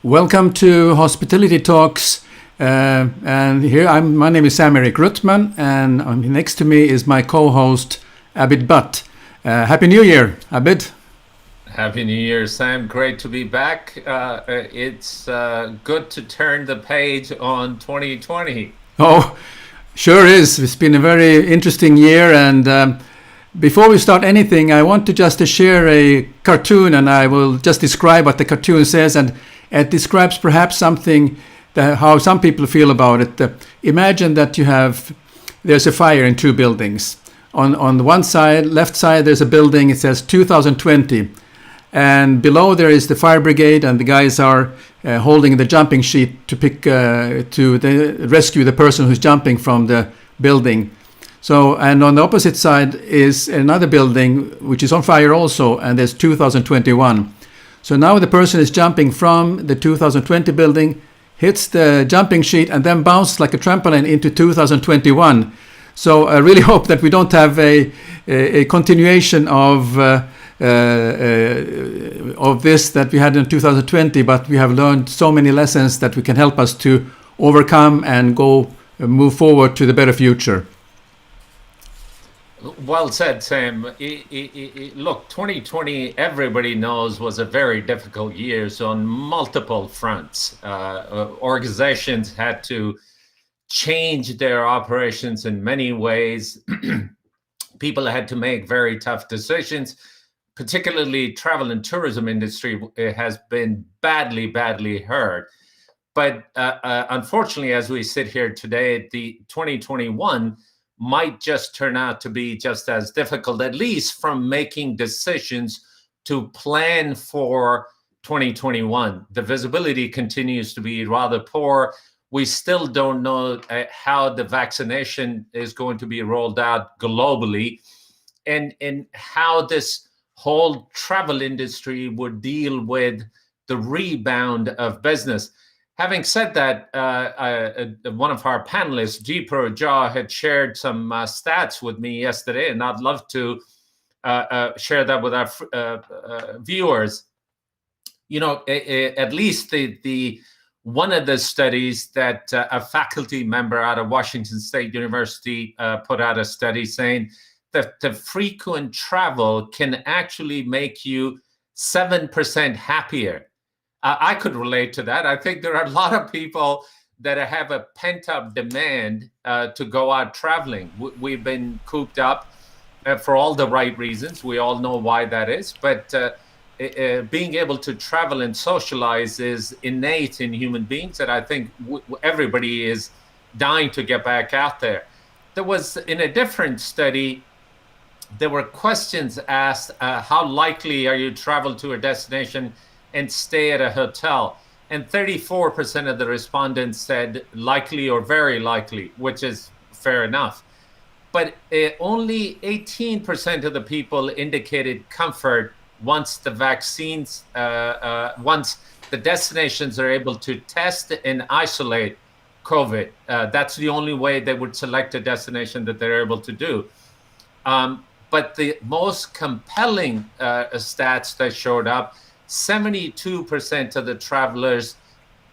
Welcome to Hospitality Talks. And here my name is Sam-Erik Ruttmann, and next to me is my co-host Abid Butt. Happy New Year, Abid. Happy New Year, Sam. Great to be back. It's good to turn the page on 2020. Oh, sure is. It's been a very interesting year, and before we start anything, I want to just share a cartoon, and I will just describe what the cartoon says, and it describes perhaps something how some people feel about it. Imagine that there's a fire in two buildings. On the one side, left side, there's a building. It says 2020, and below there is the fire brigade, and the guys are holding the jumping sheet to rescue the person who's jumping from the building. So, and on the opposite side is another building which is on fire also, and there's 2021. So now the person is jumping from the 2020 building, hits the jumping sheet, and then bounces like a trampoline into 2021. So I really hope that we don't have a continuation of this that we had in 2020, but we have learned so many lessons that we can help us to overcome and move forward to the better future. Well said, Sam. Look, 2020, everybody knows, was a very difficult year on multiple fronts. Organizations had to change their operations in many ways. People had to make very tough decisions. Particularly travel and tourism industry has been badly hurt. But unfortunately, as we sit here today, the 2021 might just turn out to be just as difficult, at least from making decisions to plan for 2021. The visibility continues to be rather poor. We still don't know how the vaccination is going to be rolled out globally, and how this whole travel industry would deal with the rebound of business. Having said that, one of our panelists, Dipra Jha, had shared some stats with me yesterday, and I'd love to share that with our viewers. You know, at least the one of the studies that a faculty member out of Washington State University put out a study saying that the frequent travel can actually make you 7% happier. I could relate to that. I think there are a lot of people that have a pent-up demand to go out traveling. We've been cooped up for all the right reasons. We all know why that is. But being able to travel and socialize is innate in human beings, and I think everybody is dying to get back out there. There was, in a different study, there were questions asked, how likely are you to travel to a destination and stay at a hotel? And 34% of the respondents said likely or very likely, which is fair enough. But only 18% of the people indicated comfort once the vaccines, once the destinations are able to test and isolate COVID. That's the only way they would select a destination that they're able to do. But the most compelling stats that showed up, 72% of the travelers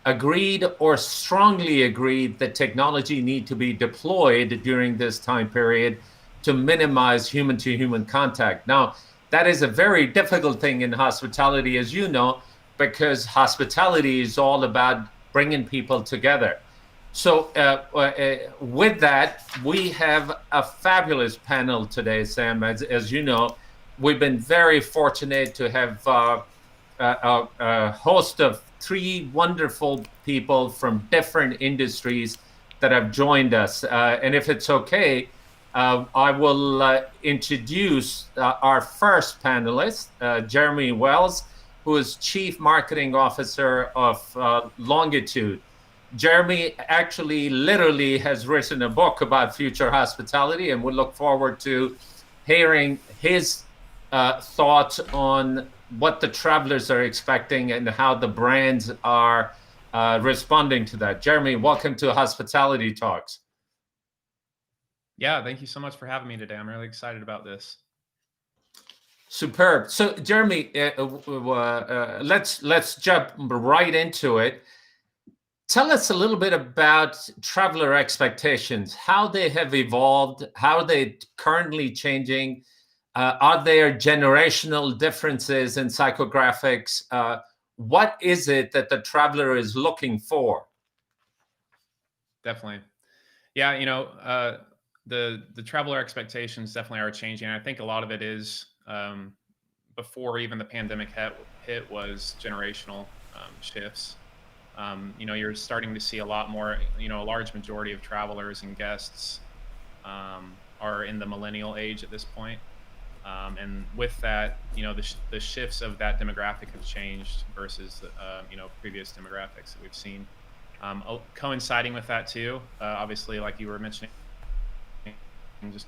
agreed or strongly agreed that technology need to be deployed during this time period to minimize human-to-human contact. Now, that is a very difficult thing in hospitality, as you know, because hospitality is all about bringing people together. So with that, we have a fabulous panel today, Sam. As you know, we've been very fortunate to have a host of three wonderful people from different industries that have joined us. And if it's okay, I will introduce our first panelist, Jeremy Wells, who is Chief Marketing Officer of Longitude. Jeremy actually literally has written a book about future hospitality, and we look forward to hearing his thoughts on what the travelers are expecting and how the brands are responding to that. Jeremy, welcome to Hospitality Talks. Yeah, thank you so much for having me today. I'm really excited about this. Superb. So, Jeremy, let's jump right into it. Tell us a little bit about traveler expectations, how they have evolved, how they currently changing. Are there generational differences in psychographics? What is it that the traveler is looking for? Definitely. Yeah, the traveler expectations definitely are changing. I think a lot of it is before even the pandemic hit was generational shifts. You're starting to see a lot more. A large majority of travelers and guests are in the millennial age at this point. And with that, the shifts of that demographic have changed versus previous demographics that we've seen. Coinciding with that too, obviously, like you were mentioning, just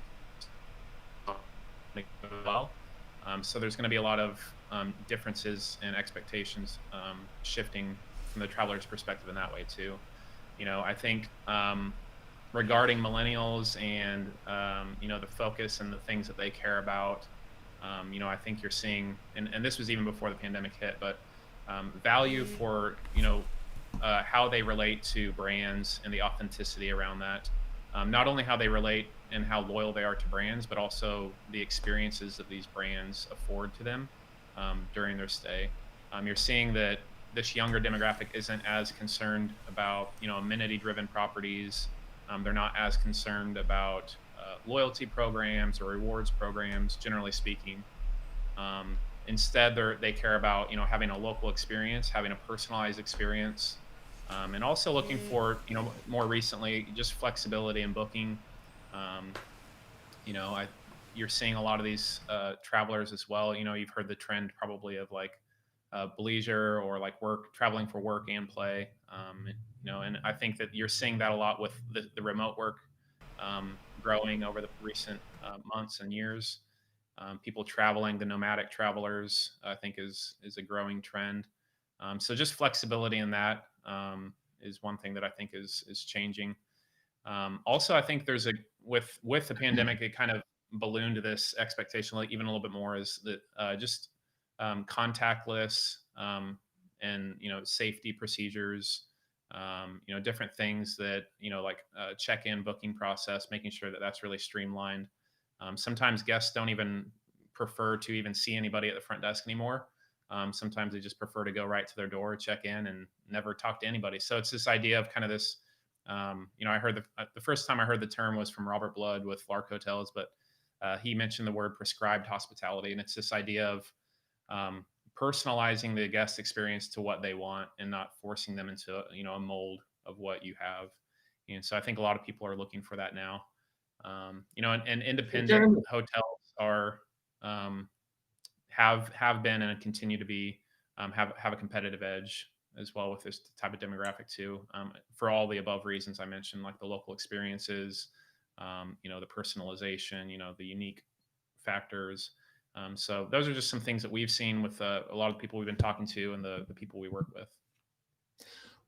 well. So there's going to be a lot of differences and expectations shifting from the traveler's perspective in that way too. I think regarding millennials and the focus and the things that they care about, I think you're seeing, and this was even before the pandemic hit, but value for how they relate to brands and the authenticity around that. Not only how they relate and how loyal they are to brands, but also the experiences that these brands afford to them during their stay. You're seeing that this younger demographic isn't as concerned about amenity-driven properties. They're not as concerned about loyalty programs or rewards programs, generally speaking. Instead, they care about having a local experience, having a personalized experience, and also looking for more recently just flexibility in booking. Um, you're seeing a lot of these travelers as well. You've heard the trend probably of like bleisure or like traveling for work and play. And I think that you're seeing that a lot with the remote work growing over the recent months and years. People traveling, the nomadic travelers, I think is a growing trend. So just flexibility in that is one thing that I think is changing. Also, I think there's with the pandemic, it kind of ballooned this expectation like even a little bit more is that just contactless and safety procedures, different things that like check-in booking process, making sure that that's really streamlined. Sometimes guests don't even prefer to even see anybody at the front desk anymore. Sometimes they just prefer to go right to their door, check in, and never talk to anybody. So it's this idea of kind of this. I heard the first time I heard the term was from Robert Blood with Lark Hotels, but he mentioned the word prescribed hospitality, and it's this idea of personalizing the guest experience to what they want and not forcing them into a mold of what you have. And so I think a lot of people are looking for that now. And independent hotels are have been and continue to be have a competitive edge as well with this type of demographic too, for all the above reasons I mentioned, like the local experiences, the personalization, the unique factors. So those are just some things that we've seen with a lot of the people we've been talking to and the people we work with.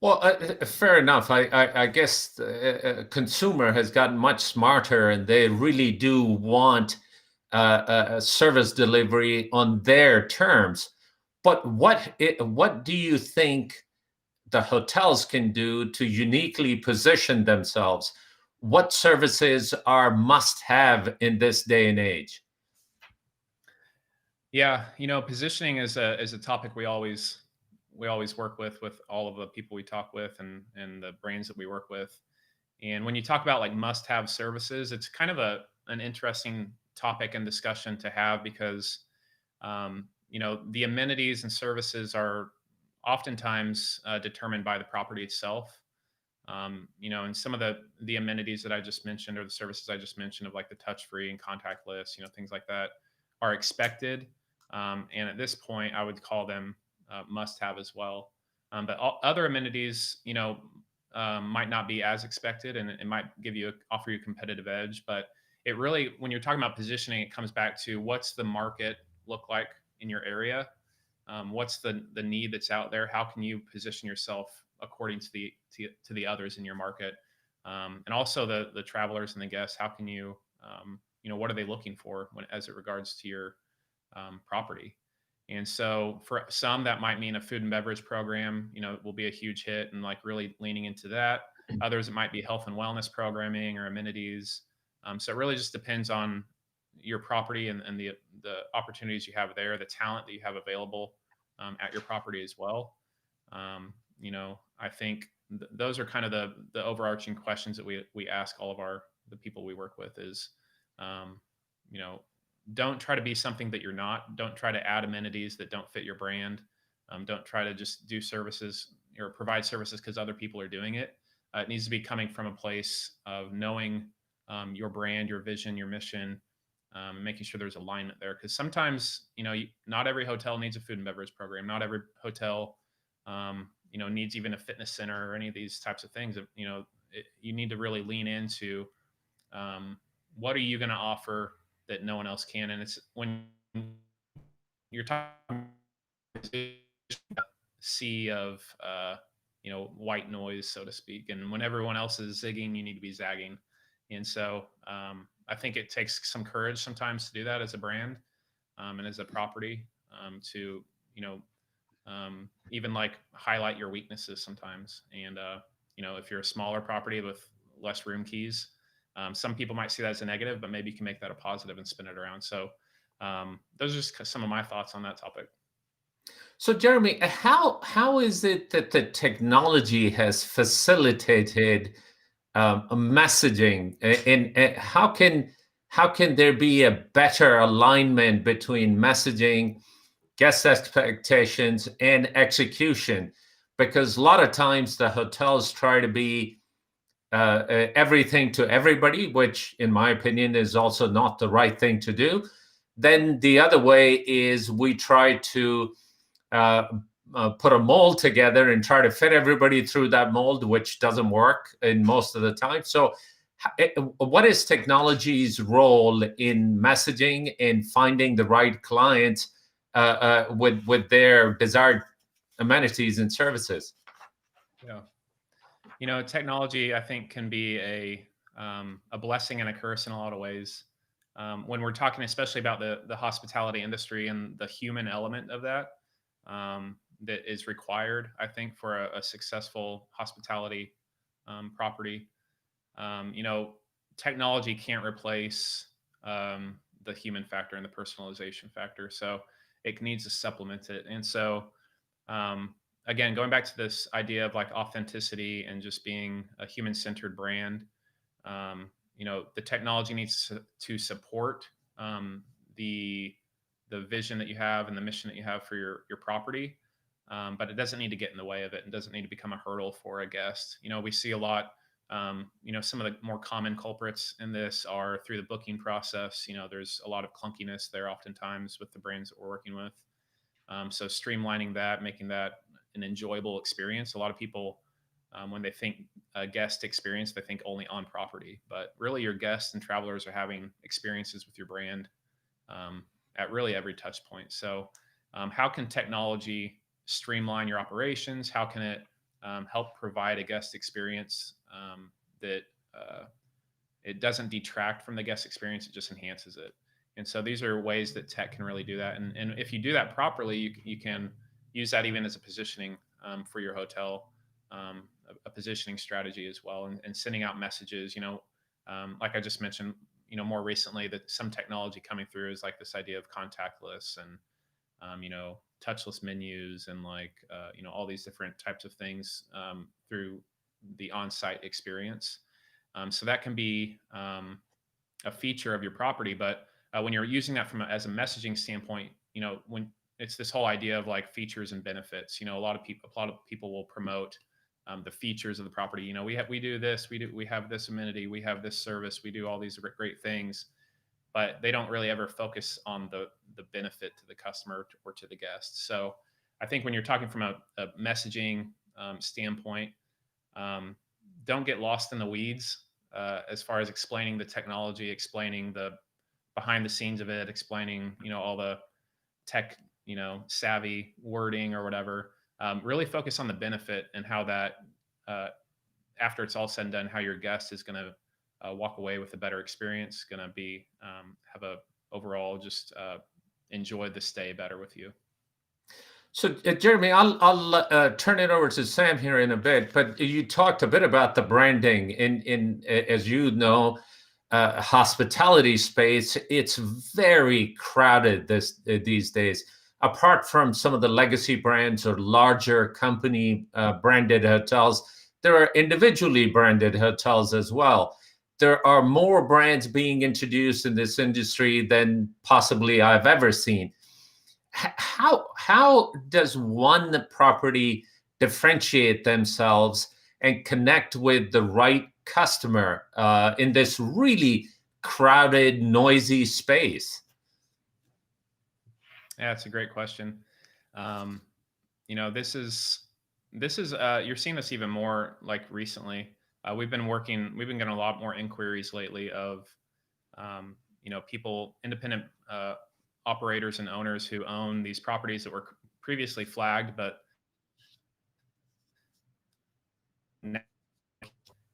Well, fair enough. I guess the consumer has gotten much smarter, and they really do want a service delivery on their terms. But what do you think the hotels can do to uniquely position themselves? What services are must-have in this day and age? Yeah, positioning is a topic we always work with all of the people we talk with and the brands that we work with. And when you talk about like must-have services, it's kind of an interesting topic and discussion to have because the amenities and services are oftentimes determined by the property itself. And some of the amenities that I just mentioned or the services I just mentioned of like the touch-free and contactless, things like that are expected. And at this point, I would call them must-have as well. But other amenities, might not be as expected, and it might offer you a competitive edge. But it really, when you're talking about positioning, it comes back to what's the market look like in your area, what's the need that's out there, how can you position yourself according to the others in your market, and also the travelers and the guests, how can you what are they looking for as it regards to property. And so for some, that might mean a food and beverage program, will be a huge hit and like really leaning into that. Others, it might be health and wellness programming or amenities. So it really just depends on your property and the opportunities you have there, the talent that you have available at your property as well. I think those are kind of the overarching questions that we ask all of the people we work with is, don't try to be something that you're not. Don't try to add amenities that don't fit your brand. Don't try to just do services or provide services because other people are doing it. It needs to be coming from a place of knowing your brand, your vision, your mission, and making sure there's alignment there. Because sometimes, not every hotel needs a food and beverage program. Not every hotel, needs even a fitness center or any of these types of things. You need to really lean into what are you going to offer that no one else can. And it's when you're talking sea of white noise, so to speak, and when everyone else is zigging, you need to be zagging. And so I think it takes some courage sometimes to do that as a brand and as a property to even like highlight your weaknesses sometimes. And if you're a smaller property with less room keys, some people might see that as a negative, but maybe you can make that a positive and spin it around. So those are just some of my thoughts on that topic. So, Jeremy, how is it that the technology has facilitated messaging, and how can there be a better alignment between messaging, guest expectations, and execution? Because a lot of times the hotels try to be everything to everybody, which, in my opinion, is also not the right thing to do. Then the other way is we try to put a mold together and try to fit everybody through that mold, which doesn't work in most of the time. So what is technology's role in messaging and finding the right client with their desired amenities and services? Yeah. Technology, I think, can be a blessing and a curse in a lot of ways. When we're talking especially about the hospitality industry and the human element of that, that is required, I think, for a successful hospitality property. Technology can't replace the human factor and the personalization factor. So it needs to supplement it. And so, again, going back to this idea of like authenticity and just being a human-centered brand, the technology needs to support the vision that you have and the mission that you have for your property. But it doesn't need to get in the way of it and doesn't need to become a hurdle for a guest. We see a lot, some of the more common culprits in this are through the booking process. There's a lot of clunkiness there oftentimes with the brands that we're working with. So streamlining that, making that an enjoyable experience. A lot of people, when they think a guest experience, they think only on property, but really your guests and travelers are having experiences with your brand at really every touch point. So how can technology streamline your operations? How can it help provide a guest experience that it doesn't detract from the guest experience, it just enhances it? And so these are ways that tech can really do that. And if you do that properly, you can use that even as a positioning for your hotel, a positioning strategy as well, and sending out messages. Like I just mentioned, more recently, that some technology coming through is like this idea of contactless and touchless menus and like all these different types of things through the on-site experience. So that can be a feature of your property, but when you're using that as a messaging standpoint, when it's this whole idea of like features and benefits, a lot of people will promote the features of the property. We do this, we have this amenity, we have this service, we do all these great things, but they don't really ever focus on the benefit to the customer or to the guest. So I think when you're talking from a messaging standpoint, don't get lost in the weeds as far as explaining the technology, explaining the behind the scenes of it, explaining, all the tech, savvy wording or whatever. Really focus on the benefit and how that, after it's all said and done, how your guest is going to walk away with a better experience, going to be have a overall just enjoy the stay better with you. So, Jeremy, I'll turn it over to Sam here in a bit. But you talked a bit about the branding in as you know, hospitality space. It's very crowded these days. Apart from some of the legacy brands or larger company branded hotels, there are individually branded hotels as well. There are more brands being introduced in this industry than possibly I've ever seen. How does one property differentiate themselves and connect with the right customer in this really crowded, noisy space? Yeah, it's a great question. This is you're seeing this even more like recently. We've been getting a lot more inquiries lately of people, independent operators and owners who own these properties that were previously flagged, but now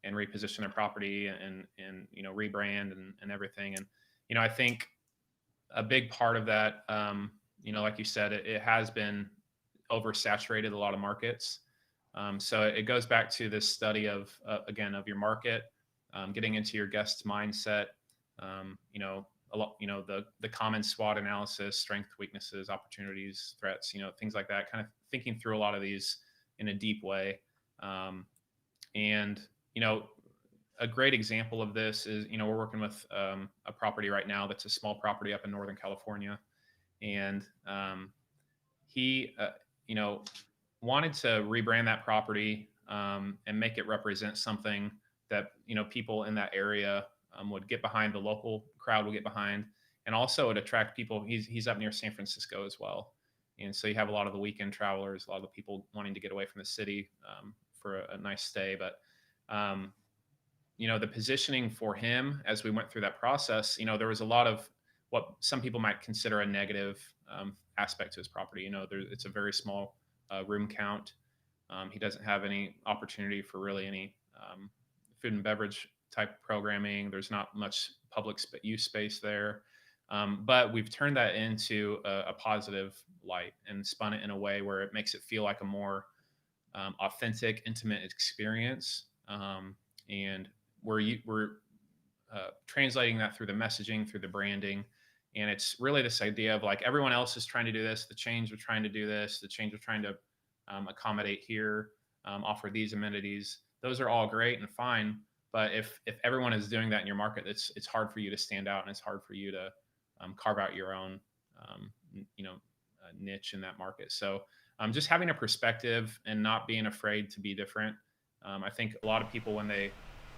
and reposition their property and rebrand and everything. And I think a big part of that, like you said, it has been oversaturated a lot of markets. So it goes back to this study of your market, getting into your guest's mindset, a lot, the common SWOT analysis, strength, weaknesses, opportunities, threats, things like that, kind of thinking through a lot of these in a deep way. And a great example of this is, we're working with a property right now that's a small property up in Northern California. And he, wanted to rebrand that property and make it represent something that, people in that area would get behind, the local crowd would get behind, and also it attract people. He's up near San Francisco as well. And so you have a lot of the weekend travelers, a lot of the people wanting to get away from the city for a nice stay. But, the positioning for him as we went through that process, there was a lot of what some people might consider a negative aspect to his property. It's a very small room count. He doesn't have any opportunity for really any food and beverage type programming. There's not much public use space there. But we've turned that into a positive light and spun it in a way where it makes it feel like a more authentic, intimate experience. And we're translating that through the messaging, through the branding. And it's really this idea of like, everyone else is trying to do this. The chains are trying to do this. The chains are trying to accommodate here, offer these amenities. Those are all great and fine. But if everyone is doing that in your market, it's hard for you to stand out, and it's hard for you to carve out your own, niche in that market. So just having a perspective and not being afraid to be different. I think a lot of people, when they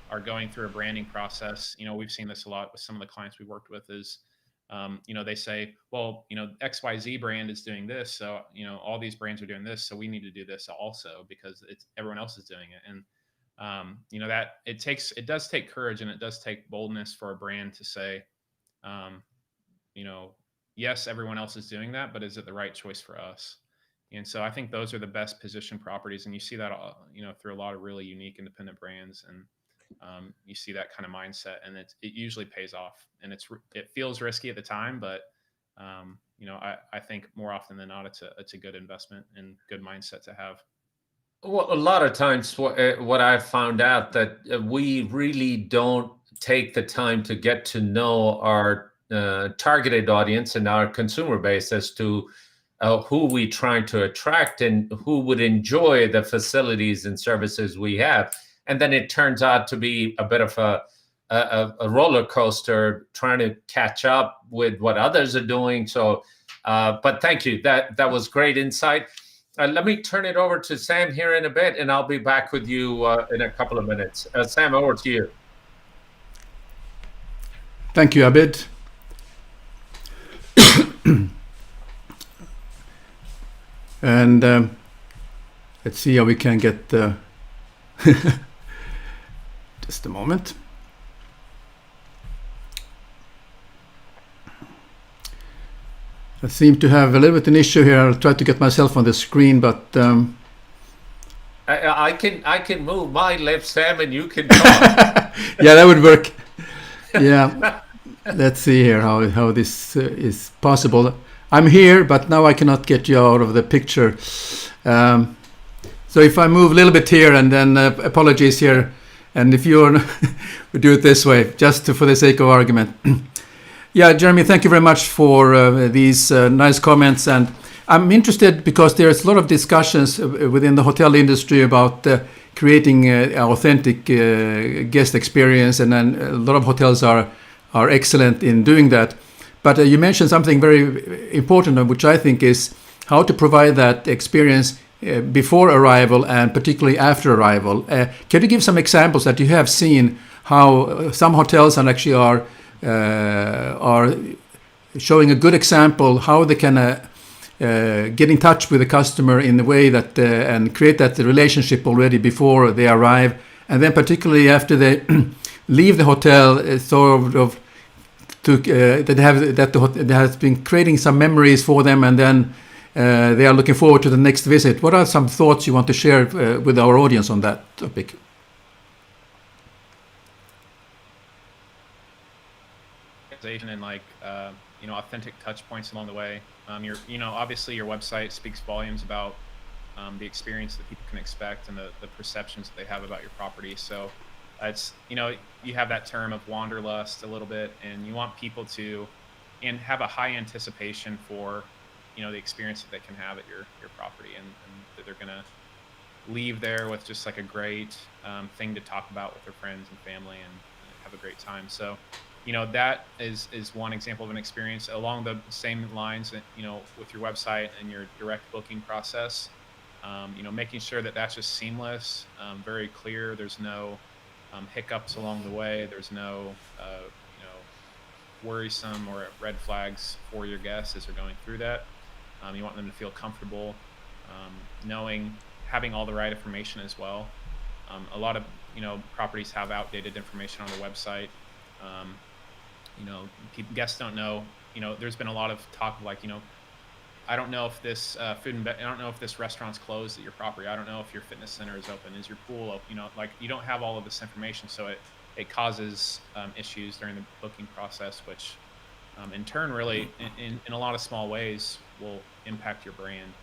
are going through a branding process, we've seen this a lot with some of the clients we worked with, is they say, well, XYZ brand is doing this. So, all these brands are doing this. So we need to do this also because everyone else is doing it. And, that it does take courage, and it does take boldness for a brand to say, yes, everyone else is doing that, but is it the right choice for us? And so I think those are the best positioned properties. And you see that, through a lot of really unique independent brands. And, you see that kind of mindset, and it usually pays off. And it feels risky at the time, but I think more often than not, it's a good investment and good mindset to have. Well, a lot of times what I've found out that we really don't take the time to get to know our targeted audience and our consumer base as to who we trying to attract and who would enjoy the facilities and services we have. And then it turns out to be a bit of a roller coaster trying to catch up with what others are doing. So, but thank you. That was great insight. Let me turn it over to Sam here in a bit, and I'll be back with you in a couple of minutes. Sam, over to you. Thank you, Abid. And let's see how we can get just a moment. I seem to have a little bit an issue here. I'll try to get myself on the screen, but I can move my lips, Sam, and you can talk. Yeah, that would work. Yeah. Let's see here how this is possible. I'm here, but now I cannot get you out of the picture. So if I move a little bit here, and then apologies here, and if you're we do it this way, just for the sake of argument. Yeah, Jeremy, thank you very much for these nice comments, and I'm interested because there's a lot of discussions within the hotel industry about creating authentic guest experience, and then a lot of hotels are excellent in doing that. But you mentioned something very important, which I think is how to provide that experience before arrival and particularly after arrival. Can you give some examples that you have seen how some hotels and actually are showing a good example how they can get in touch with the customer in the way that and create that relationship already before they arrive, and then particularly after they leave the hotel, sort of that has been creating some memories for them, and then they are looking forward to the next visit. What are some thoughts you want to share with our audience on that topic? And authentic touch points along the way. Obviously your website speaks volumes about the experience that people can expect and the perceptions that they have about your property. So it's, you have that term of wanderlust a little bit, and you want people to have a high anticipation for, the experience that they can have at your property, and that they're going to leave there with just like a great thing to talk about with their friends and family and have a great time. So that is one example of an experience. Along the same lines, with your website and your direct booking process, making sure that that's just seamless, very clear. There's no hiccups along the way. There's no, worrisome or red flags for your guests as they're going through that. You want them to feel comfortable, having all the right information as well. A lot of, properties have outdated information on their website. Guests don't know, there's been a lot of talk of like, I don't know if this I don't know if this restaurant's closed at your property. I don't know if your fitness center is open. Is your pool open? You don't have all of this information. So it causes issues during the booking process, which in turn really in a lot of small ways will impact your brand.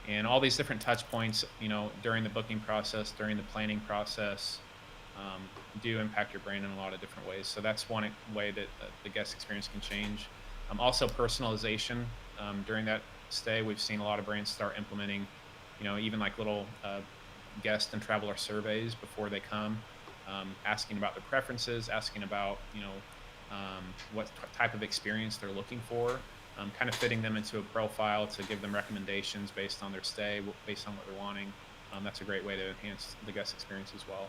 And all these different touch points, during the booking process, during the planning process, do impact your brand in a lot of different ways. So that's one way that the guest experience can change. Also personalization. During that stay, we've seen a lot of brands start implementing, even like little guest and traveler surveys before they come, asking about their preferences, asking about, what type of experience they're looking for, kind of fitting them into a profile to give them recommendations based on their stay, based on what they're wanting. That's a great way to enhance the guest experience as well.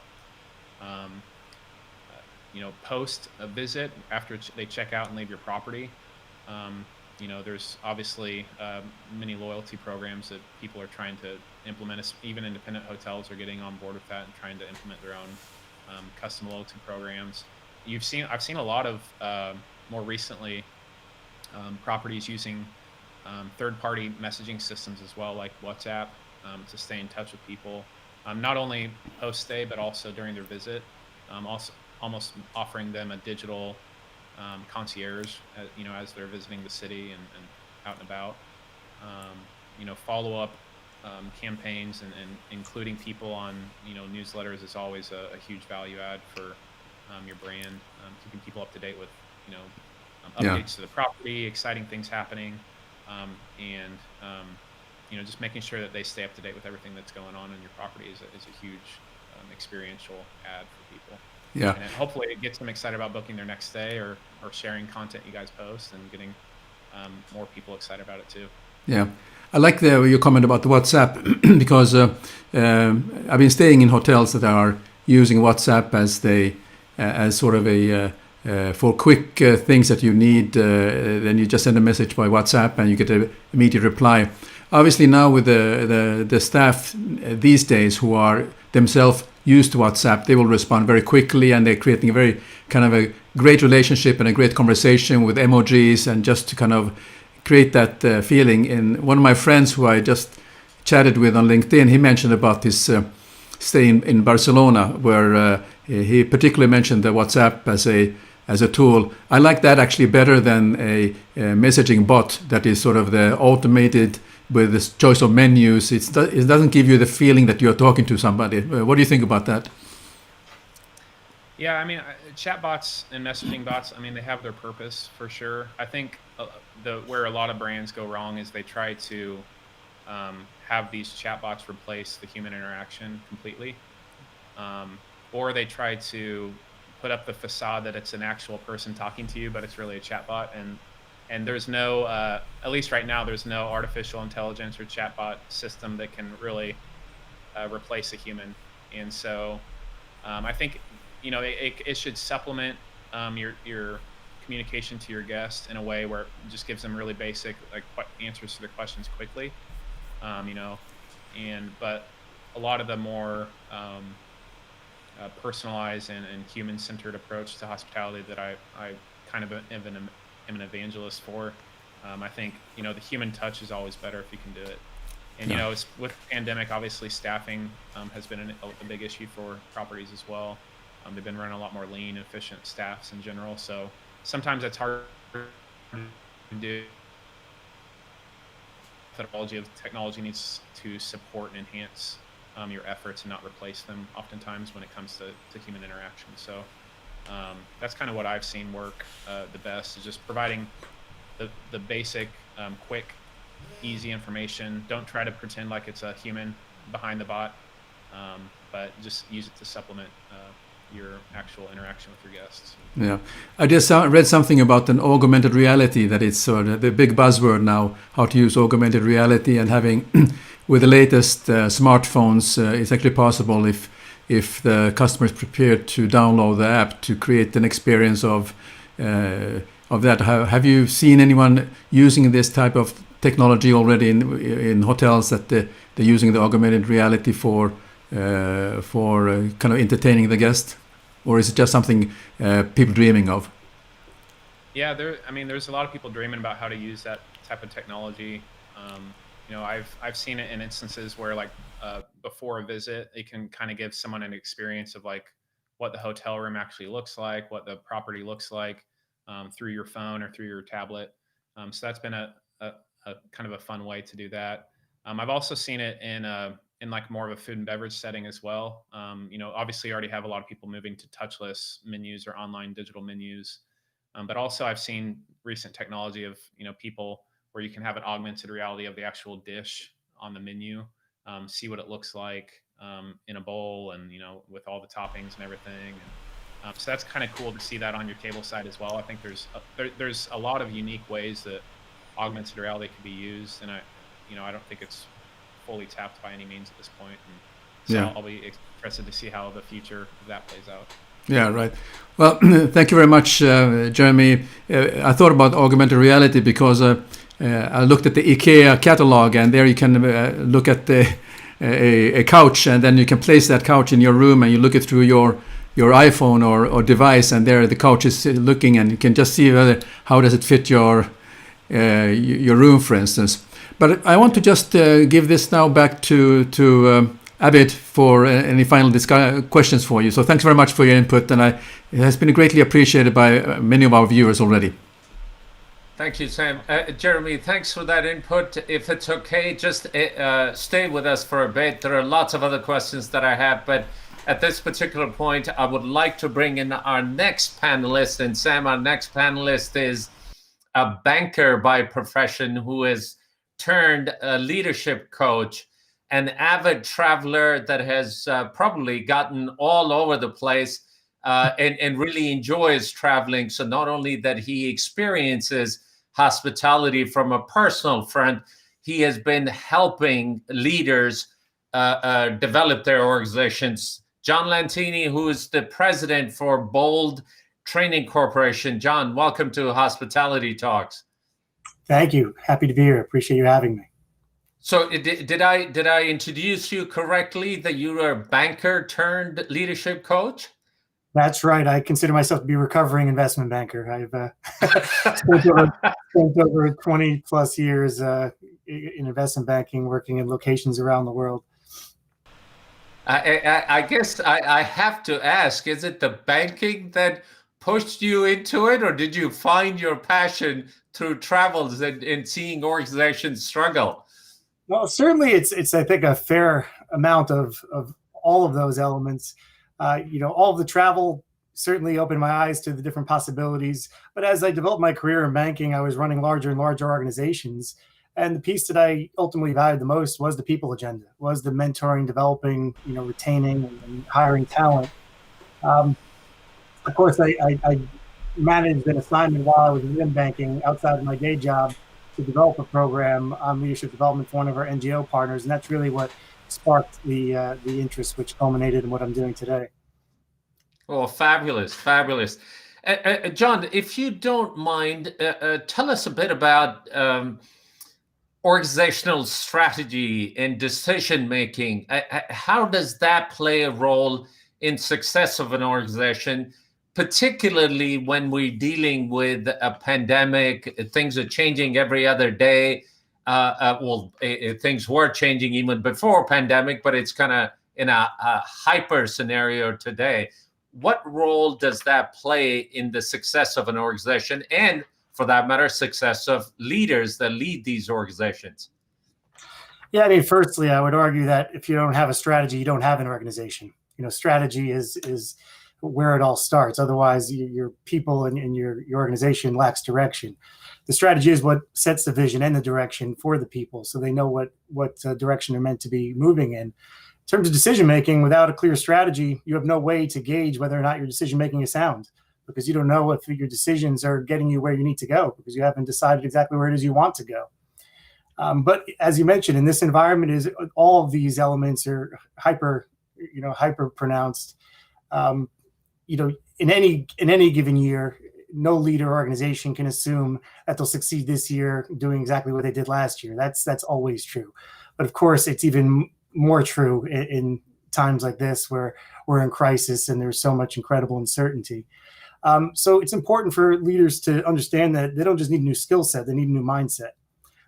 Post a visit, after they check out and leave your property, there's obviously many loyalty programs that people are trying to implement. Even independent hotels are getting on board with that and trying to implement their own custom loyalty programs. I've seen a lot of more recently properties using third-party messaging systems as well, like WhatsApp, to stay in touch with people, not only post-stay but also during their visit. Also almost offering them a digital concierge, as they're visiting the city and out and about. Follow-up campaigns and including people on newsletters is always a huge value add for your brand. Keeping people up to date with updates to the property, exciting things happening, and just making sure that they stay up to date with everything that's going on in your property is a huge experiential add for people. Yeah. And hopefully it gets them excited about booking their next stay or sharing content you guys post and getting more people excited about it too. Yeah. I like your comment about the WhatsApp because I've been staying in hotels that are using WhatsApp as sort of a for quick things that you need. Then you just send a message by WhatsApp and you get an immediate reply. Obviously now with the staff these days who are themselves used to WhatsApp, they will respond very quickly, and they're creating a very kind of a great relationship and a great conversation with emojis, and just to kind of create that feeling. And one of my friends who I just chatted with on LinkedIn, he mentioned about his stay in Barcelona, where he particularly mentioned the WhatsApp as a tool. I like that actually better than a messaging bot that is sort of the automated with this choice of menus. It doesn't give you the feeling that you're talking to somebody. What do you think about that? Yeah, I mean, chat bots and messaging bots, I mean, they have their purpose for sure. I think where a lot of brands go wrong is they try to have these chat bots replace the human interaction completely. Or they try to put up the facade that it's an actual person talking to you, but it's really a chat bot. And there's no, at least right now, there's no artificial intelligence or chatbot system that can really replace a human. And so I think, it should supplement your communication to your guest in a way where it just gives them really basic answers to their questions quickly. But a lot of the more personalized and human-centered approach to hospitality that I kind of am an evangelist for. I think, the human touch is always better if you can do it. And, it's, with the pandemic, obviously staffing has been a big issue for properties as well. They've been running a lot more lean, efficient staffs in general. So sometimes it's hard to do. Methodology of technology needs to support and enhance your efforts and not replace them oftentimes when it comes to human interaction. So that's kind of what I've seen work the best, is just providing the basic, quick, easy information. Don't try to pretend like it's a human behind the bot, but just use it to supplement your actual interaction with your guests. Yeah, I just read something about an augmented reality, that it's sort of the big buzzword now, how to use augmented reality, and having with the latest smartphones, it's actually possible if the customer is prepared to download the app to create an experience of that. Have you seen anyone using this type of technology already in hotels, that they're using the augmented reality for kind of entertaining the guest? Or is it just something people dreaming of? Yeah, there's a lot of people dreaming about how to use that type of technology. I've seen it in instances where, like, before a visit, it can kind of give someone an experience of like what the hotel room actually looks like, what the property looks like, through your phone or through your tablet. So that's been a kind of a fun way to do that. I've also seen it in like more of a food and beverage setting as well. Obviously you already have a lot of people moving to touchless menus or online digital menus. But also I've seen recent technology of, people where you can have an augmented reality of the actual dish on the menu, see what it looks like in a bowl, and, with all the toppings and everything. And so that's kind of cool to see that on your table side as well. I think there's a lot of unique ways that augmented reality could be used. And I don't think it's fully tapped by any means at this point. And so I'll be interested to see how the future of that plays out. Yeah, right. Well, thank you very much, Jeremy. I thought about augmented reality because I looked at the IKEA catalog, and there you can look at a couch, and then you can place that couch in your room, and you look it through your iPhone or device, and there the couch is looking, and you can just see how does it fit your room, for instance. But I want to just give this now back to Abid for any final questions for you. So thanks very much for your input, and it has been greatly appreciated by many of our viewers already. Thank you, Sam. Jeremy, thanks for that input. If it's okay, just stay with us for a bit. There are lots of other questions that I have, but at this particular point, I would like to bring in our next panelist. And Sam, our next panelist is a banker by profession who has turned a leadership coach, an avid traveler that has probably gotten all over the place and really enjoys traveling. So not only that he experiences hospitality from a personal front, he has been helping leaders develop their organizations. John Lentini, who is the president for Bold Training Corporation. John, welcome to Hospitality Talks. Thank you. Happy to be here. Appreciate you having me. So did I introduce you correctly, that you're a banker turned leadership coach? That's right. I consider myself to be a recovering investment banker. I've spent over 20 plus years in investment banking, working in locations around the world. I guess I have to ask, is it the banking that pushed you into it, or did you find your passion through travels and seeing organizations struggle? Well, certainly it's I think a fair amount of all of those elements. All of the travel certainly opened my eyes to the different possibilities. But as I developed my career in banking, I was running larger and larger organizations. And the piece that I ultimately valued the most was the people agenda, was the mentoring, developing, retaining and hiring talent. Of course, I managed an assignment while I was in banking outside of my day job to develop a program on leadership development for one of our NGO partners, and that's really what sparked the interest, which culminated in what I'm doing today. Oh, fabulous, fabulous. John, if you don't mind, tell us a bit about organizational strategy and decision making. How does that play a role in success of an organization, particularly when we're dealing with a pandemic? Things are changing every other day. Things were changing even before pandemic, but it's kind of in a hyper scenario today. What role does that play in the success of an organization, and for that matter, success of leaders that lead these organizations? Yeah, I mean, firstly, I would argue that if you don't have a strategy, you don't have an organization. Strategy is where it all starts. Otherwise, your people and your organization lacks direction. The strategy is what sets the vision and the direction for the people, so they know what direction they're meant to be moving in. In terms of decision making, without a clear strategy, you have no way to gauge whether or not your decision making is sound, because you don't know if your decisions are getting you where you need to go, because you haven't decided exactly where it is you want to go. But as you mentioned, in this environment, is all of these elements are hyper pronounced. In any given year, no leader or organization can assume that they'll succeed this year doing exactly what they did last year. That's always true. But of course, it's even more true in times like this, where we're in crisis and there's so much incredible uncertainty. So it's important for leaders to understand that they don't just need a new skill set, they need a new mindset.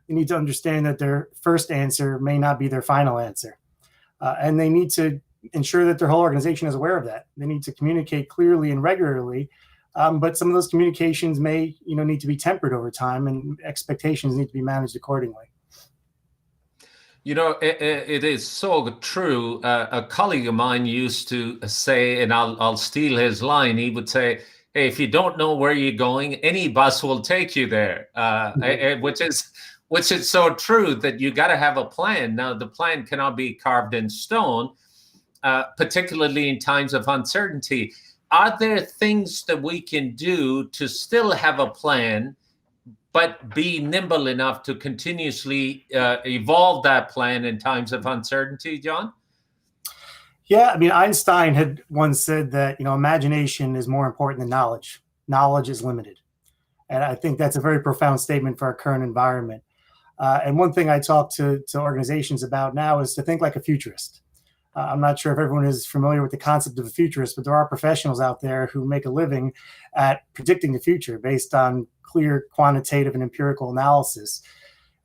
They need to understand that their first answer may not be their final answer. And they need to ensure that their whole organization is aware of that. They need to communicate clearly and regularly, but some of those communications may need to be tempered over time, and expectations need to be managed accordingly. It is so true. A colleague of mine used to say, and I'll steal his line, he would say, hey, if you don't know where you're going, any bus will take you there, which is so true, that you got to have a plan. Now, the plan cannot be carved in stone, particularly in times of uncertainty. Are there things that we can do to still have a plan, but be nimble enough to continuously evolve that plan in times of uncertainty, John? Yeah, I mean, Einstein had once said that, imagination is more important than knowledge. Knowledge is limited. And I think that's a very profound statement for our current environment. And one thing I talk to organizations about now is to think like a futurist. I'm not sure if everyone is familiar with the concept of a futurist, but there are professionals out there who make a living at predicting the future based on clear quantitative and empirical analysis.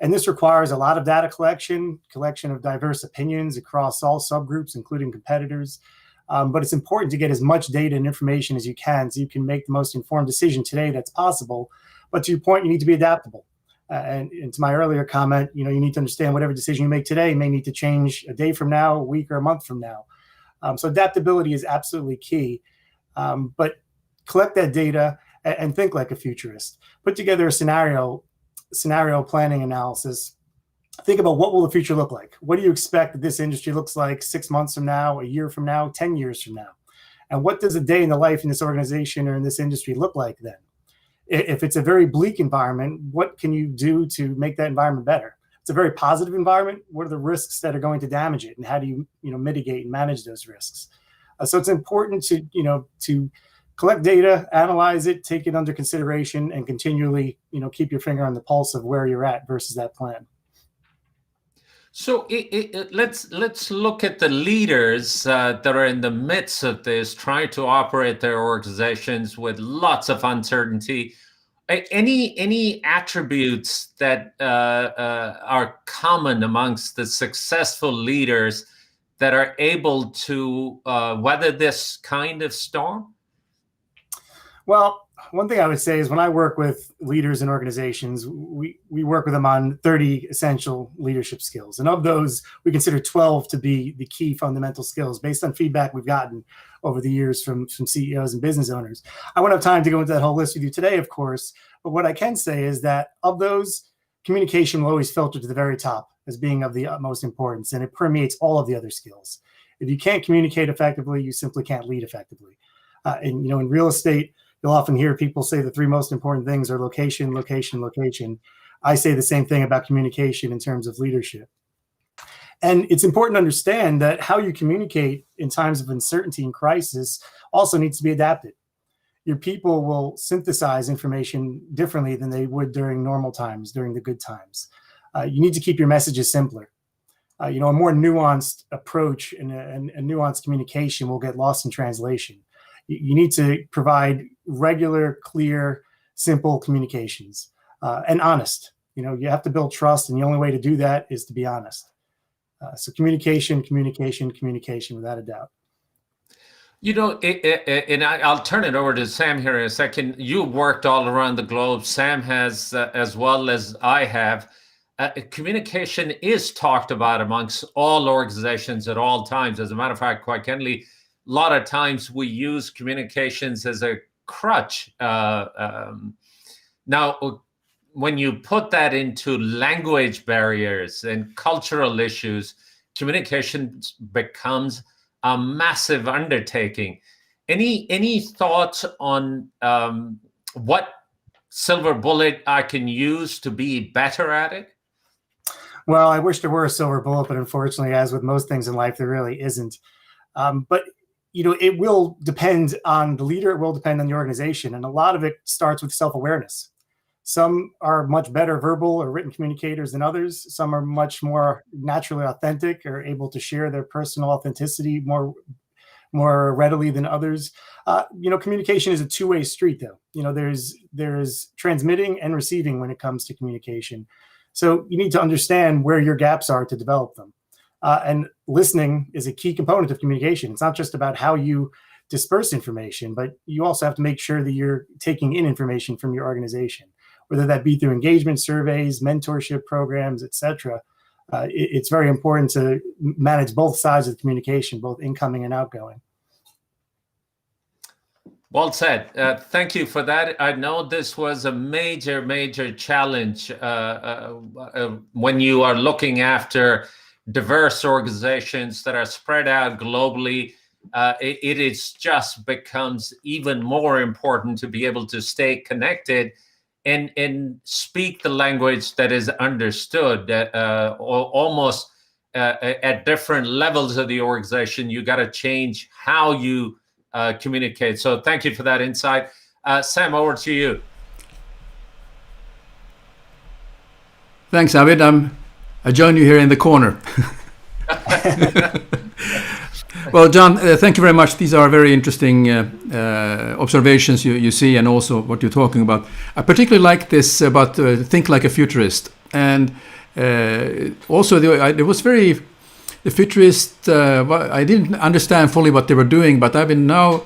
And this requires a lot of data collection of diverse opinions across all subgroups, including competitors. But it's important to get as much data and information as you can, so you can make the most informed decision today that's possible. But to your point, you need to be adaptable. And to my earlier comment, you need to understand whatever decision you make today may need to change a day from now, a week, or a month from now. So adaptability is absolutely key. But collect that data and think like a futurist. Put together a scenario planning analysis. Think about, what will the future look like? What do you expect that this industry looks like 6 months from now, a year from now, 10 years from now? And what does a day in the life in this organization or in this industry look like then? If it's a very bleak environment, what can you do to make that environment better? If it's a very positive environment, what are the risks that are going to damage it, and how do you mitigate and manage those risks? So it's important to collect data, analyze it, take it under consideration, and continually keep your finger on the pulse of where you're at versus that plan. So let's look at the leaders that are in the midst of this, trying to operate their organizations with lots of uncertainty. Any attributes that are common amongst the successful leaders that are able to weather this kind of storm? Well, one thing I would say is when I work with leaders in organizations, we work with them on 30 essential leadership skills. And of those, we consider 12 to be the key fundamental skills based on feedback we've gotten over the years from CEOs and business owners. I won't have time to go into that whole list with you today, of course, but what I can say is that of those, communication will always filter to the very top as being of the utmost importance, and it permeates all of the other skills. If you can't communicate effectively, you simply can't lead effectively. And in real estate, you'll often hear people say the three most important things are location, location, location. I say the same thing about communication in terms of leadership. And it's important to understand that how you communicate in times of uncertainty and crisis also needs to be adapted. Your people will synthesize information differently than they would during normal times, during the good times. You need to keep your messages simpler. A more nuanced approach and a nuanced communication will get lost in translation. You need to provide regular, clear, simple communications and honest. You have to build trust, and the only way to do that is to be honest. So communication, without a doubt. And I'll turn it over to Sam here in a second. You worked all around the globe. Sam has, as well as I have. Communication is talked about amongst all organizations at all times. As a matter of fact, quite candidly, a lot of times we use communications as a crutch. Now, when you put that into language barriers and cultural issues, communication becomes a massive undertaking. Any thoughts on what silver bullet I can use to be better at it? Well, I wish there were a silver bullet, but unfortunately, as with most things in life, there really isn't. But it will depend on the leader. It will depend on the organization. And a lot of it starts with self-awareness. Some are much better verbal or written communicators than others. Some are much more naturally authentic or able to share their personal authenticity more readily than others. Communication is a two-way street, though. There's transmitting and receiving when it comes to communication. So you need to understand where your gaps are to develop them. And listening is a key component of communication. It's not just about how you disperse information, but you also have to make sure that you're taking in information from your organization, whether that be through engagement surveys, mentorship programs, etc. It's very important to manage both sides of the communication, both incoming and outgoing. Well said. Thank you for that. I know this was a major, major challenge when you are looking after diverse organizations that are spread out globally. It is just becomes even more important to be able to stay connected and speak the language that is understood almost at different levels of the organization. You got to change how you communicate. So thank you for that insight. Sam, over to you. Thanks, Abid. I join you here in the corner. Well, John, thank you very much. These are very interesting observations you see, and also what you're talking about. I particularly like this about think like a futurist. And also, it was very... The futurists, I didn't understand fully what they were doing, but I've been now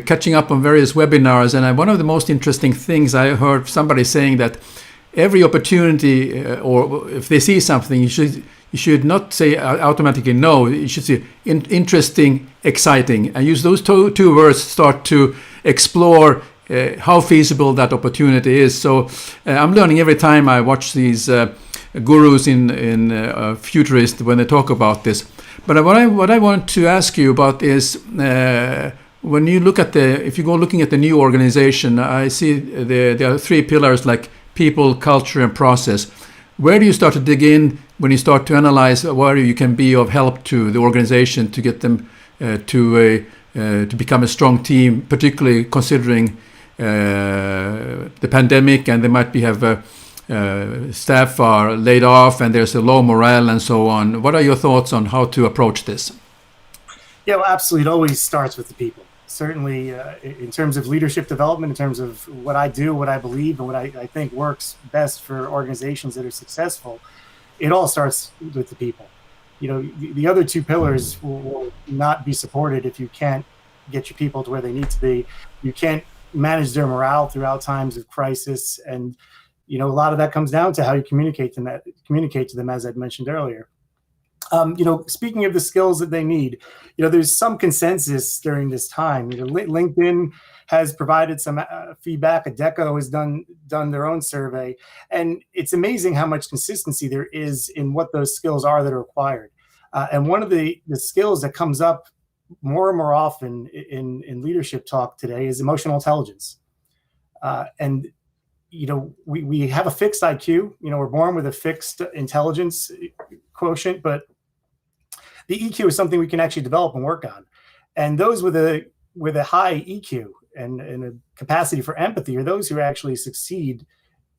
catching up on various webinars, and one of the most interesting things I heard somebody saying that every opportunity, or if they see something, you should not say automatically no. You should say interesting, exciting, and use those two words. Start to explore how feasible that opportunity is. So I'm learning every time I watch these gurus in futurist when they talk about this. But what I want to ask you about is when you look at if you go looking at the new organization, I see there are three pillars like people, culture, and process. Where do you start to dig in when you start to analyze where you can be of help to the organization to get them to become a strong team, particularly considering the pandemic, and they might have staff are laid off and there's a low morale and so on. What are your thoughts on how to approach this? Yeah, well, absolutely. It always starts with the people. Certainly in terms of leadership development, in terms of what I do, what I believe, and what I think works best for organizations that are successful, it all starts with the people. The other two pillars will not be supported if you can't get your people to where they need to be. You can't manage their morale throughout times of crisis. And, a lot of that comes down to how you communicate to them, as I'd mentioned earlier. Speaking of the skills that they need, there's some consensus during this time. LinkedIn has provided some feedback. Adecco has done their own survey, and it's amazing how much consistency there is in what those skills are that are required. And one of the skills that comes up more and more often in leadership talk today is emotional intelligence. And we have a fixed IQ. We're born with a fixed intelligence quotient, but the EQ is something we can actually develop and work on. And those with a high EQ and a capacity for empathy are those who actually succeed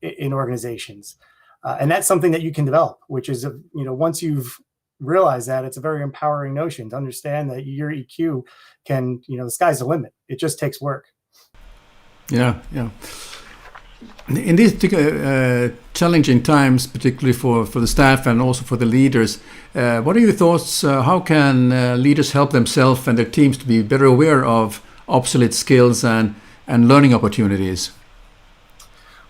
in organizations. And that's something that you can develop, which is, once you've realized that, it's a very empowering notion to understand that your EQ can, the sky's the limit. It just takes work. Yeah. In these challenging times, particularly for the staff and also for the leaders, what are your thoughts? How can leaders help themselves and their teams to be better aware of obsolete skills and learning opportunities?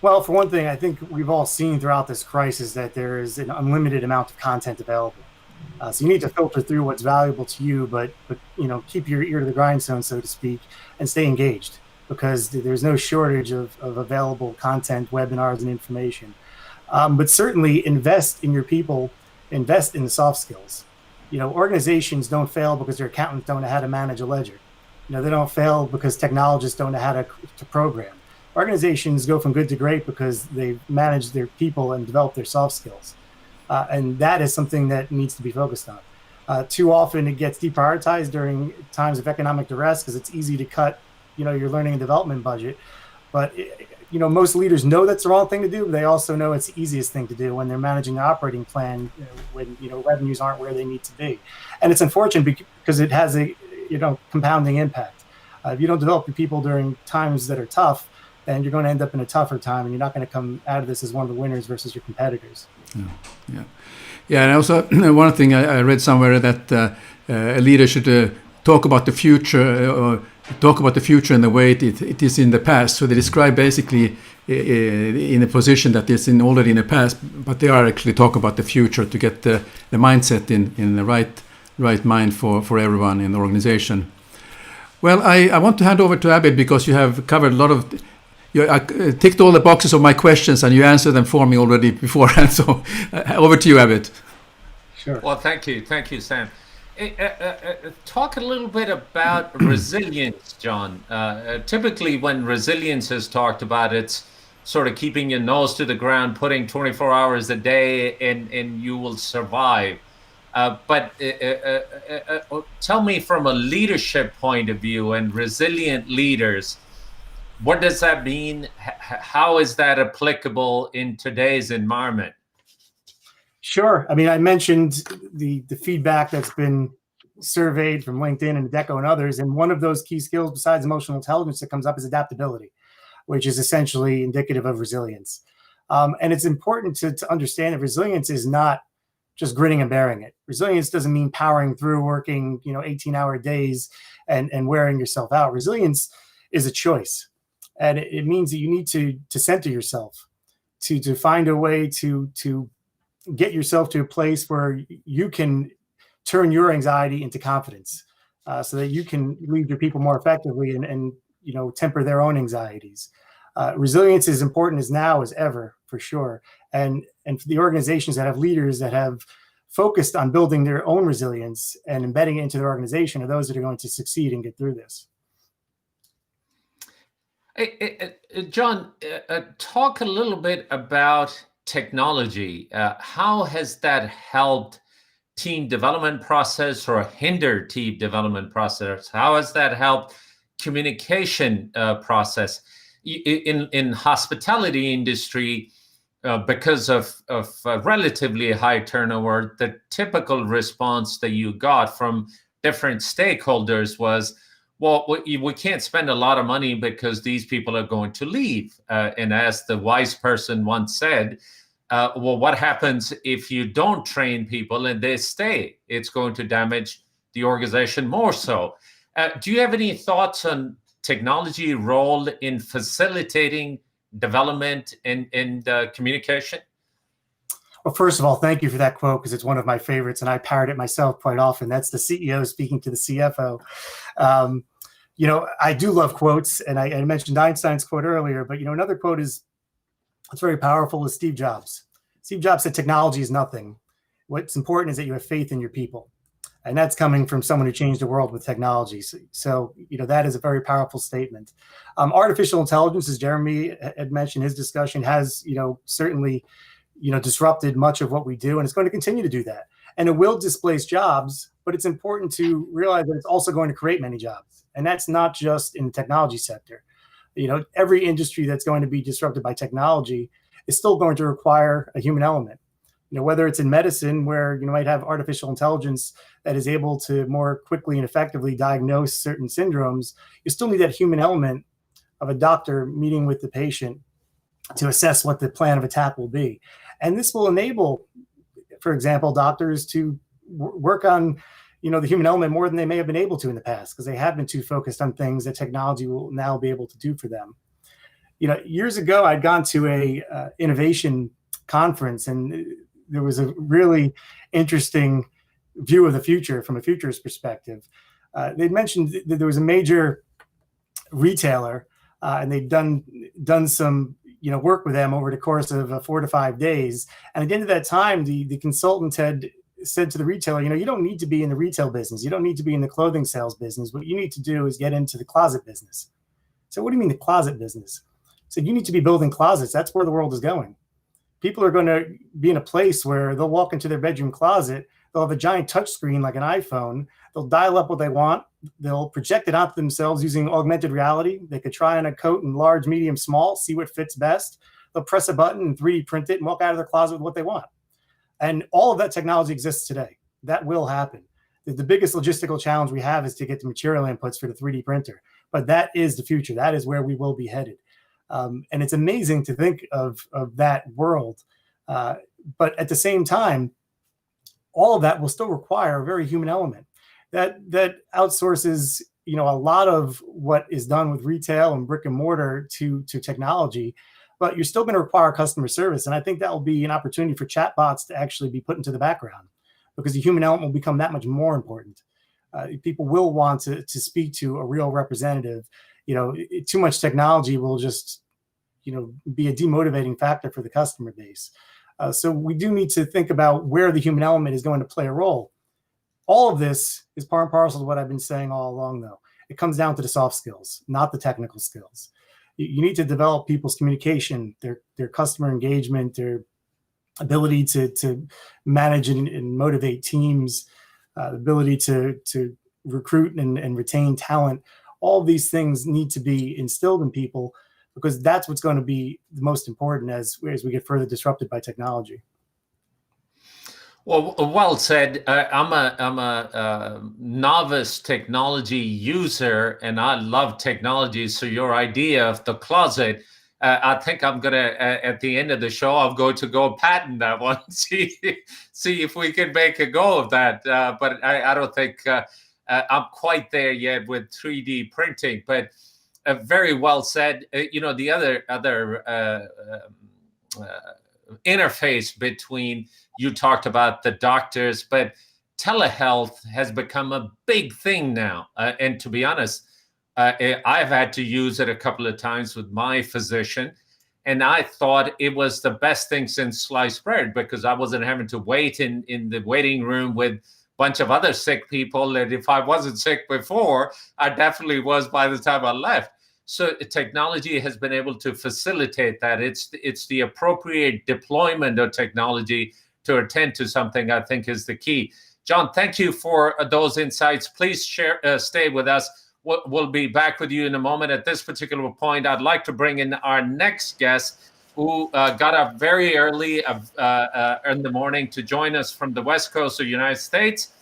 Well, for one thing, I think we've all seen throughout this crisis that there is an unlimited amount of content available. So you need to filter through what's valuable to you, but keep your ear to the grindstone, so to speak, and stay engaged, because there's no shortage of available content, webinars, and information. But certainly invest in your people, invest in the soft skills. Organizations don't fail because their accountants don't know how to manage a ledger. They don't fail because technologists don't know how to program. Organizations go from good to great because they manage their people and develop their soft skills. And that is something that needs to be focused on. Too often it gets deprioritized during times of economic duress because it's easy to cut your learning and development budget. But most leaders know that's the wrong thing to do, but they also know it's the easiest thing to do when they're managing the operating plan, when revenues aren't where they need to be. And it's unfortunate because it has a compounding impact. If you don't develop your people during times that are tough, then you're going to end up in a tougher time, and you're not going to come out of this as one of the winners versus your competitors. Yeah. And also one thing I read somewhere that a leader should talk about the future, in the way it is in the past. So they describe basically in a position that is already in the past, but they are actually talking about the future to get the mindset in the right mind for everyone in the organization. Well, I want to hand over to Abid, because you have covered a lot of. You ticked all the boxes of my questions and you answered them for me already beforehand. So over to you, Abid. Sure. Well, thank you, Sam. Talk a little bit about resilience, John. Typically, when resilience is talked about, it's sort of keeping your nose to the ground, putting 24 hours a day, and you will survive. But tell me, from a leadership point of view and resilient leaders, what does that mean? How is that applicable in today's environment? Sure. I mean, I mentioned the feedback that's been surveyed from LinkedIn and Adecco and others. And one of those key skills, besides emotional intelligence, that comes up is adaptability, which is essentially indicative of resilience. And it's important to understand that resilience is not just grinning and bearing it. Resilience doesn't mean powering through, working 18-hour days and wearing yourself out. Resilience is a choice. And it means that you need to center yourself, to find a way to get yourself to a place where you can turn your anxiety into confidence, so that you can lead your people more effectively and temper their own anxieties. Resilience is important as now as ever, for sure. And for the organizations that have leaders that have focused on building their own resilience and embedding it into their organization are those that are going to succeed and get through this. John, talk a little bit about technology. How has that helped team development process or hindered team development process? How has that helped communication process? In hospitality industry, because of relatively high turnover, the typical response that you got from different stakeholders was, well, we can't spend a lot of money because these people are going to leave. And as the wise person once said, well, what happens if you don't train people and they stay? It's going to damage the organization more so. Do you have any thoughts on technology role in facilitating development and communication? Well, first of all, thank you for that quote, because it's one of my favorites, and I parrot it myself quite often. That's the CEO speaking to the CFO. I do love quotes, and I mentioned Einstein's quote earlier, but another quote that's very powerful is Steve Jobs. Steve Jobs said, "Technology is nothing. What's important is that you have faith in your people." And that's coming from someone who changed the world with technology. So that is a very powerful statement. Artificial intelligence, as Jeremy had mentioned, his discussion has, certainly, disrupted much of what we do, and it's going to continue to do that. And it will displace jobs, but it's important to realize that it's also going to create many jobs. And that's not just in the technology sector. Every industry that's going to be disrupted by technology is still going to require a human element. Whether it's in medicine, where you might have artificial intelligence that is able to more quickly and effectively diagnose certain syndromes, you still need that human element of a doctor meeting with the patient to assess what the plan of attack will be. And this will enable, for example, doctors to work on, the human element more than they may have been able to in the past, because they have been too focused on things that technology will now be able to do for them. Years ago, I'd gone to a innovation conference, and there was a really interesting view of the future from a futurist perspective. They'd mentioned that there was a major retailer, and they'd done some work with them over the course of 4 to 5 days. And at the end of that time, the consultant had said to the retailer, you don't need to be in the retail business. You don't need to be in the clothing sales business. What you need to do is get into the closet business. So what do you mean the closet business? So you need to be building closets. That's where the world is going. People are going to be in a place where they'll walk into their bedroom closet. They'll have a giant touch screen like an iPhone. They'll dial up what they want. They'll project it onto themselves using augmented reality. They could try on a coat in large, medium, small, see what fits best. They'll press a button and 3D print it and walk out of their closet with what they want. And all of that technology exists today. That will happen. The biggest logistical challenge we have is to get the material inputs for the 3D printer. But that is the future. That is where we will be headed. And it's amazing to think of that world. But at the same time, all of that will still require a very human element that outsources, a lot of what is done with retail and brick and mortar to technology. But you're still going to require customer service. And I think that will be an opportunity for chatbots to actually be put into the background, because the human element will become that much more important. People will want to speak to a real representative. Too much technology will just, be a demotivating factor for the customer base. So we do need to think about where the human element is going to play a role. All of this is part and parcel to what I've been saying all along, though. It comes down to the soft skills, not the technical skills. You need to develop people's communication, their customer engagement, their ability to manage and motivate teams, the ability to recruit and retain talent. All of these things need to be instilled in people, because that's what's going to be the most important as we get further disrupted by technology. Well said. I'm a novice technology user, and I love technology. So your idea of the closet, I think I'm gonna at the end of the show, I'll go patent that one. see if we can make a go of that. But I don't think I'm quite there yet with 3D printing. But very well said. The other interface between, you talked about the doctors, but telehealth has become a big thing now. And to be honest, I've had to use it a couple of times with my physician, and I thought it was the best thing since sliced bread, because I wasn't having to wait in the waiting room with a bunch of other sick people. And if I wasn't sick before, I definitely was by the time I left. So technology has been able to facilitate that. It's the appropriate deployment of technology to attend to something, I think, is the key. John, thank you for those insights. Please stay with us. We'll be back with you in a moment. At this particular point, I'd like to bring in our next guest, who got up very early in the morning to join us from the West Coast of the United States,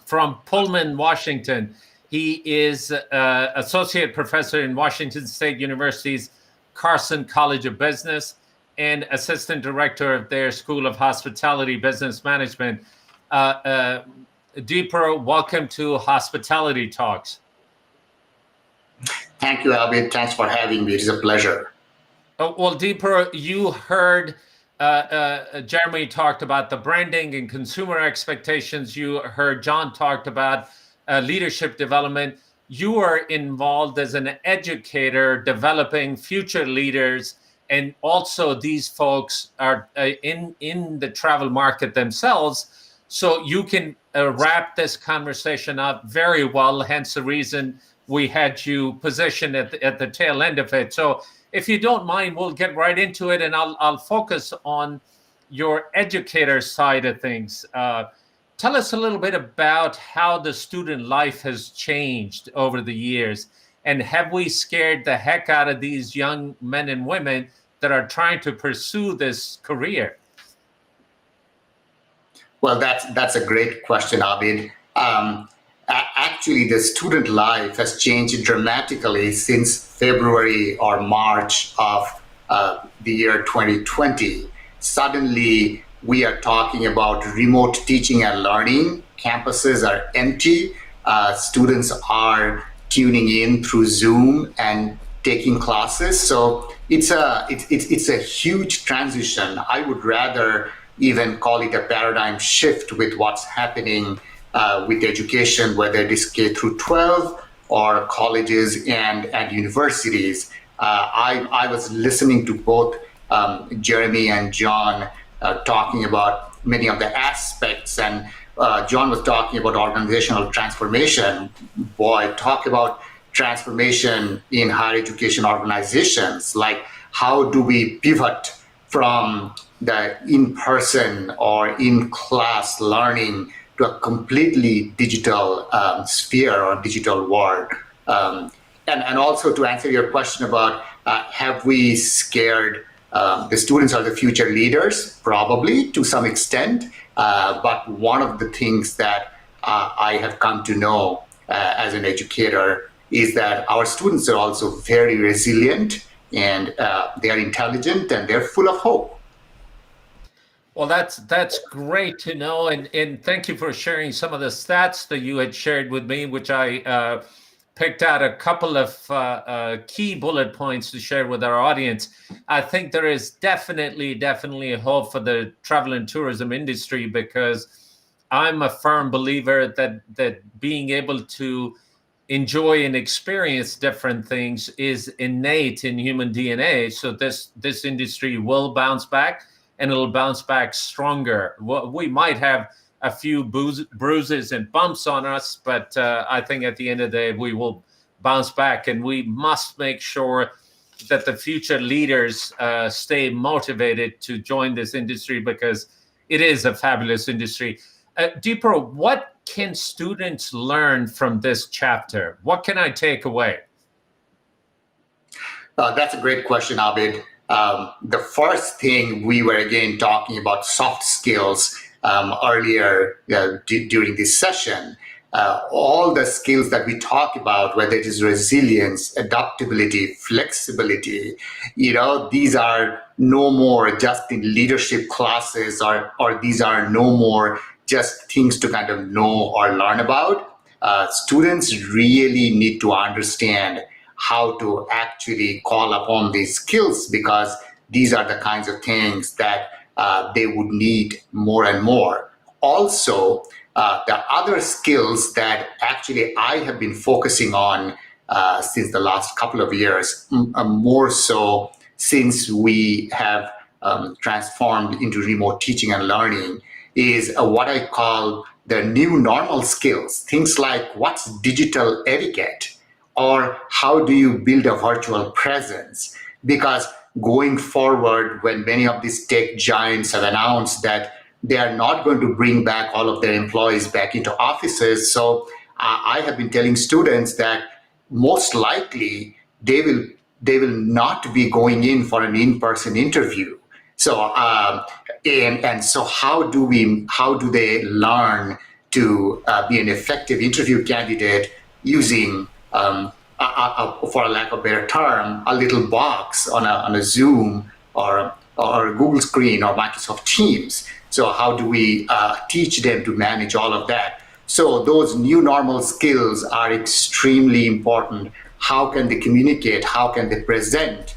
from Pullman, Washington. He is associate professor in Washington State University's Carson College of Business and assistant director of their School of Hospitality Business Management. Dipra, welcome to Hospitality Talks. Thank you, Abid. Thanks for having me. It is a pleasure. Oh, well, Dipra, you heard Jeremy talked about the branding and consumer expectations. You heard John talked about leadership development. You are involved as an educator, developing future leaders, and also these folks are in the travel market themselves. So you can wrap this conversation up very well. Hence the reason we had you positioned at the tail end of it. So if you don't mind, we'll get right into it, and I'll focus on your educator side of things. Tell us a little bit about how the student life has changed over the years, and have we scared the heck out of these young men and women that are trying to pursue this career? Well, that's a great question, Abid. Actually, the student life has changed dramatically since February or March of the year 2020. Suddenly, we are talking about remote teaching and learning. Campuses are empty. Students are tuning in through Zoom and taking classes. So it's a huge transition. I would rather even call it a paradigm shift with what's happening with education, whether it is K through 12 or colleges and universities. I was listening to both Jeremy and John talking about many of the aspects, and John was talking about organizational transformation. Boy, talk about transformation in higher education organizations. Like, how do we pivot from the in-person or in-class learning to a completely digital sphere or digital world? And also to answer your question about have we scared the students are the future leaders? Probably to some extent. But one of the things that I have come to know as an educator is that our students are also very resilient, and they are intelligent, and they're full of hope. Well, that's great to know, and thank you for sharing some of the stats that you had shared with me, which I picked out a couple of key bullet points to share with our audience. I think there is definitely a hope for the travel and tourism industry, because I'm a firm believer that being able to enjoy and experience different things is innate in human DNA. So this industry will bounce back, and it'll bounce back stronger. We might have a few bruises and bumps on us, but I think at the end of the day, we will bounce back, and we must make sure that the future leaders stay motivated to join this industry, because it is a fabulous industry. Dipra, what can students learn from this chapter? What can I take away? That's a great question, Abid. The first thing, we were again talking about soft skills earlier during this session. All the skills that we talk about, whether it is resilience, adaptability, flexibility, these are no more just in leadership classes, or these are no more just things to kind of know or learn about. Students really need to understand how to actually call upon these skills, because these are the kinds of things that they would need more and more. Also, the other skills that actually I have been focusing on since the last couple of years, more so since we have transformed into remote teaching and learning, is what I call the new normal skills. Things like, what's digital etiquette? Or how do you build a virtual presence? Because going forward, when many of these tech giants have announced that they are not going to bring back all of their employees back into offices, so I have been telling students that most likely they will not be going in for an in-person interview. So and so how do they learn to be an effective interview candidate using for a lack of a better term, a little box on a Zoom or a Google screen or Microsoft Teams? So how do we teach them to manage all of that? So those new normal skills are extremely important. how can they communicate, how can they present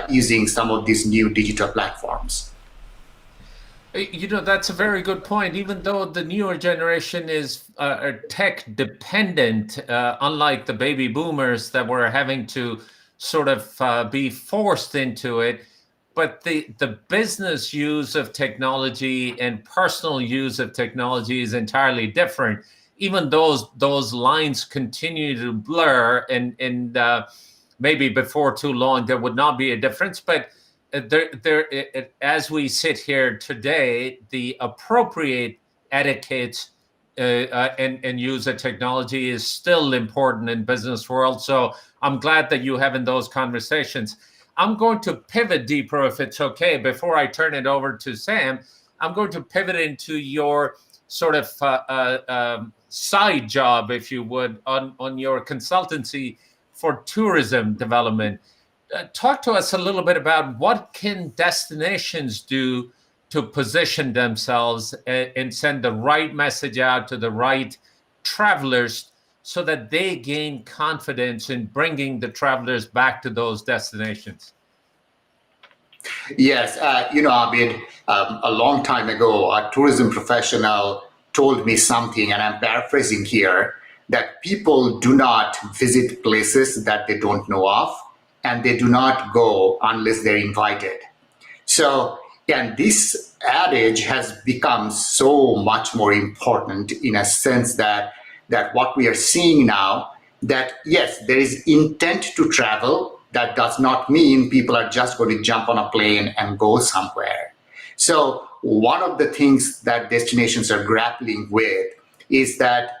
using some of these new digital platforms. That's a very good point. Even though the newer generation is tech dependent, unlike the baby boomers that were having to sort of be forced into it, but the business use of technology and personal use of technology is entirely different. Even those lines continue to blur, and maybe before too long there would not be a difference, but as we sit here today, the appropriate etiquette and use of technology is still important in business world. So I'm glad that you're having those conversations. I'm going to pivot, Dipra, if it's okay, before I turn it over to Sam. I'm going to pivot into your sort of side job, if you would, on your consultancy for tourism development. Talk to us a little bit about what can destinations do to position themselves and send the right message out to the right travelers so that they gain confidence in bringing the travelers back to those destinations. Yes, Abid, a long time ago, a tourism professional told me something, and I'm paraphrasing here, that people do not visit places that they don't know of, and they do not go unless they're invited. So, and this adage has become so much more important in a sense that what we are seeing now, that yes, there is intent to travel. That does not mean people are just going to jump on a plane and go somewhere. So one of the things that destinations are grappling with is that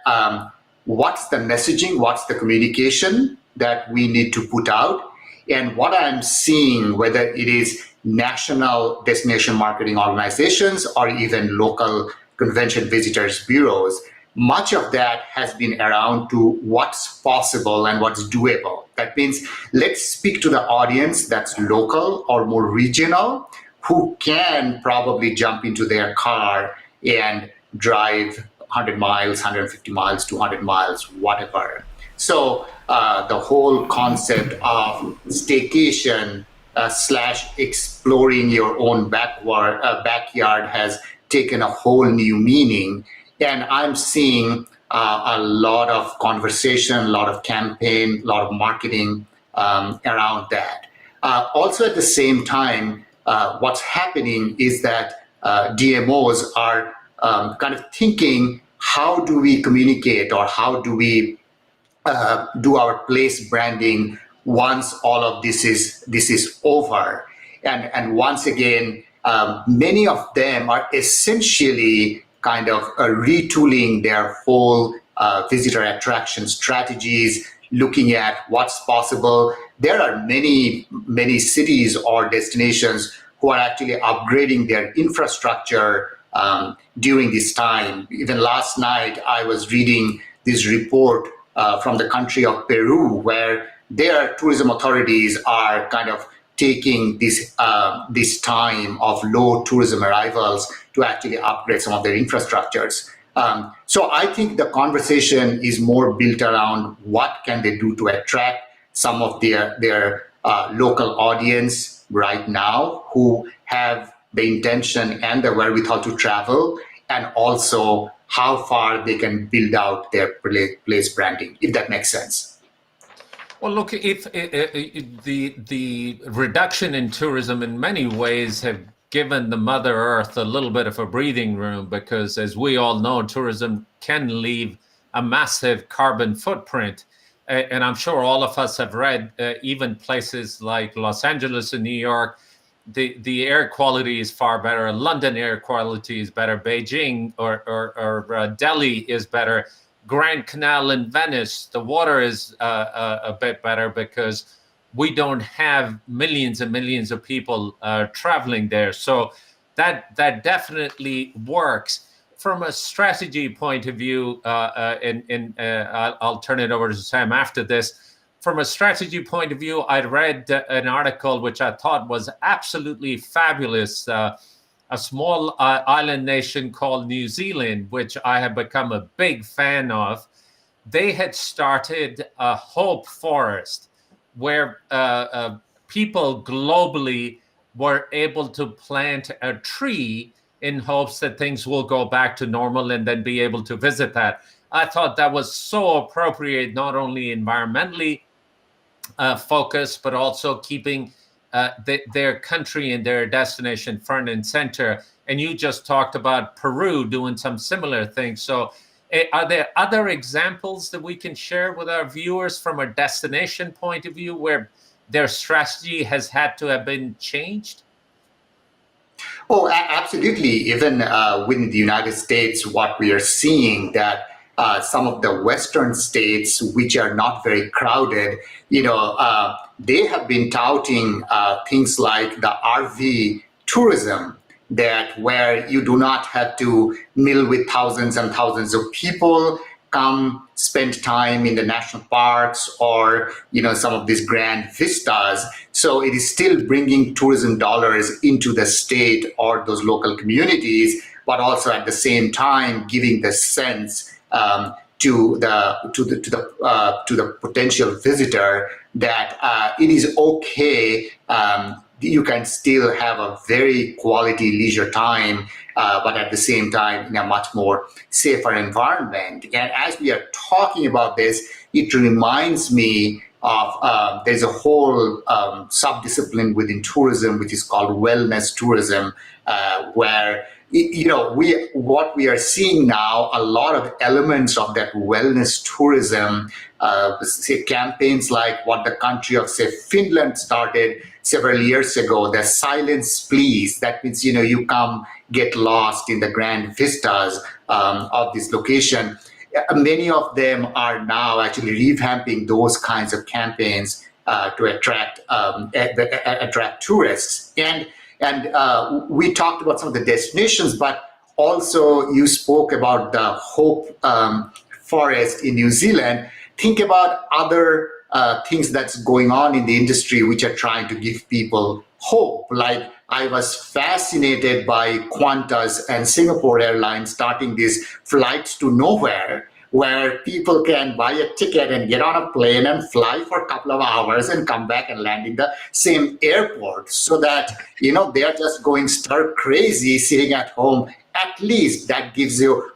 what's the messaging, what's the communication that we need to put out? And what I'm seeing, whether it is national destination marketing organizations or even local convention visitors bureaus, much of that has been around to what's possible and what's doable. That means let's speak to the audience that's local or more regional, who can probably jump into their car and drive 100 miles, 150 miles, 200 miles, whatever. So the whole concept of staycation / exploring your own backyard has taken a whole new meaning. And I'm seeing a lot of conversation, a lot of campaign, a lot of marketing around that. Also at the same time, what's happening is that DMOs are kind of thinking, how do we communicate, or how do we do our place branding once all of this is over? And once again, many of them are essentially kind of retooling their whole visitor attraction strategies, looking at what's possible. There are many cities or destinations who are actually upgrading their infrastructure during this time. Even last night, I was reading this report from the country of Peru, where their tourism authorities are kind of taking this time of low tourism arrivals to actually upgrade some of their infrastructures. So I think the conversation is more built around what can they do to attract some of their local audience right now who have the intention and the wherewithal to travel, and also how far they can build out their place branding, if that makes sense. Well, look, if the reduction in tourism in many ways have given the Mother Earth a little bit of a breathing room, because as we all know, tourism can leave a massive carbon footprint. And I'm sure all of us have read, even places like Los Angeles and New York, the air quality is far better. London air quality is better. Beijing or Delhi is better. Grand Canal in Venice, the water is a bit better because we don't have millions and millions of people traveling there. So that definitely works. From a strategy point of view, and I'll turn it over to Sam after this. From a strategy point of view, I read an article which I thought was absolutely fabulous. A small island nation called New Zealand, which I have become a big fan of, they had started a hope forest where people globally were able to plant a tree in hopes that things will go back to normal and then be able to visit that. I thought that was so appropriate, not only environmentally focused, but also keeping their country and their destination front and center. And you just talked about Peru doing some similar things. So are there other examples that we can share with our viewers from a destination point of view where their strategy has had to have been changed? Oh, absolutely. Even within the United States, what we are seeing that some of the Western states, which are not very crowded, they have been touting things like the RV tourism, that where you do not have to mill with thousands and thousands of people, come spend time in the national parks or some of these grand vistas. So it is still bringing tourism dollars into the state or those local communities, but also at the same time giving the sense to the potential visitor that it is okay. You can still have a very quality leisure time, but at the same time in a much more safer environment. And as we are talking about this, it reminds me of there's a whole subdiscipline within tourism, which is called wellness tourism, where what we are seeing now, a lot of elements of that wellness tourism, say campaigns like what the country of, say, Finland started several years ago, the silence please. That means, you come get lost in the grand vistas of this location. Many of them are now actually revamping those kinds of campaigns to attract tourists. And we talked about some of the destinations, but also you spoke about the Hope Forest in New Zealand. Think about other things that's going on in the industry which are trying to give people hope. Like I was fascinated by Qantas and Singapore Airlines starting these flights to nowhere, where people can buy a ticket and get on a plane and fly for a couple of hours and come back and land in the same airport, so that they are just going stir crazy sitting at home. At least that gives you,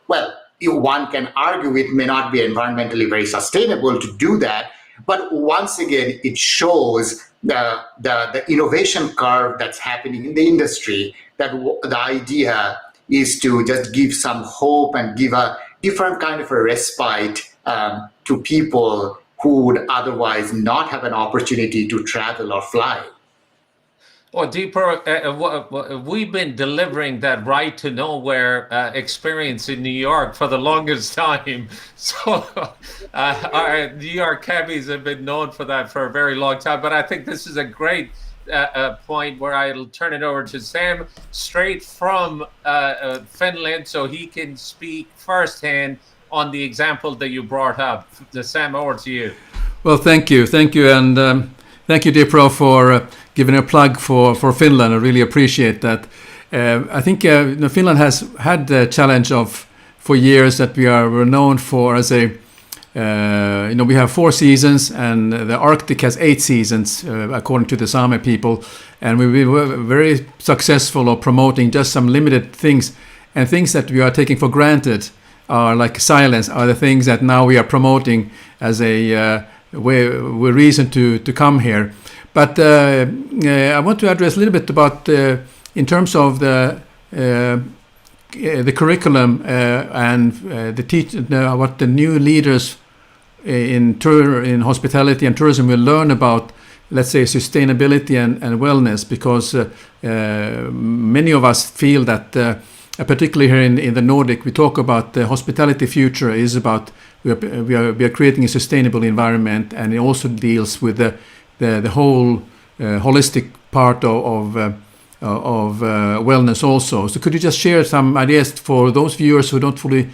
one can argue it may not be environmentally very sustainable to do that, but once again it shows the innovation curve that's happening in the industry, that the idea is to just give some hope and give a different kind of a respite to people who would otherwise not have an opportunity to travel or fly. Well, Dipra, we've been delivering that right to nowhere experience in New York for the longest time. So our New York cabbies have been known for that for a very long time. But I think this is a great point where I'll turn it over to Sam, straight from Finland, so he can speak firsthand on the example that you brought up. Sam, over to you. Well, thank you, and thank you, Dipra, for giving a plug for Finland. I really appreciate that. I think Finland has had the challenge of for years that we're known for as a we have 4 seasons, and the Arctic has 8 seasons, according to the Sami people. And we were very successful of promoting just some limited things, and things that we are taking for granted are like silence are the things that now we are promoting as a reason to come here. But I want to address a little bit about in terms of the curriculum and the what the new leaders in hospitality and tourism will learn about, let's say, sustainability and wellness, because many of us feel that, particularly here in the Nordic, we talk about the hospitality future is about we are creating a sustainable environment, and it also deals with the whole holistic part of wellness also. So could you just share some ideas for those viewers who don't fully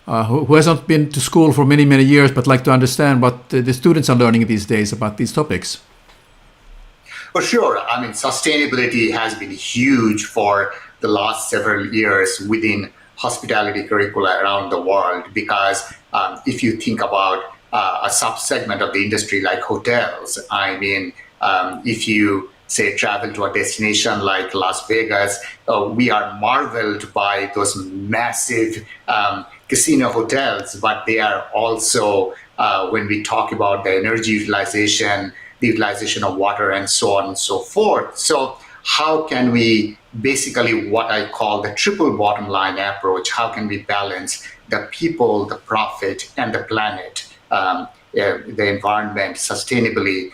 who hasn't been to school for many years but like to understand what the students are learning these days about these topics? For sure. I mean, sustainability has been huge for the last several years within hospitality curricula around the world, because if you think about a subsegment of the industry like hotels, I mean, if you say travel to a destination like Las Vegas, we are marveled by those massive casino hotels, but they are also, when we talk about the energy utilization, the utilization of water, and so on and so forth. So how can we basically, what I call the triple bottom line approach, how can we balance the people, the profit, and the planet, the environment sustainably?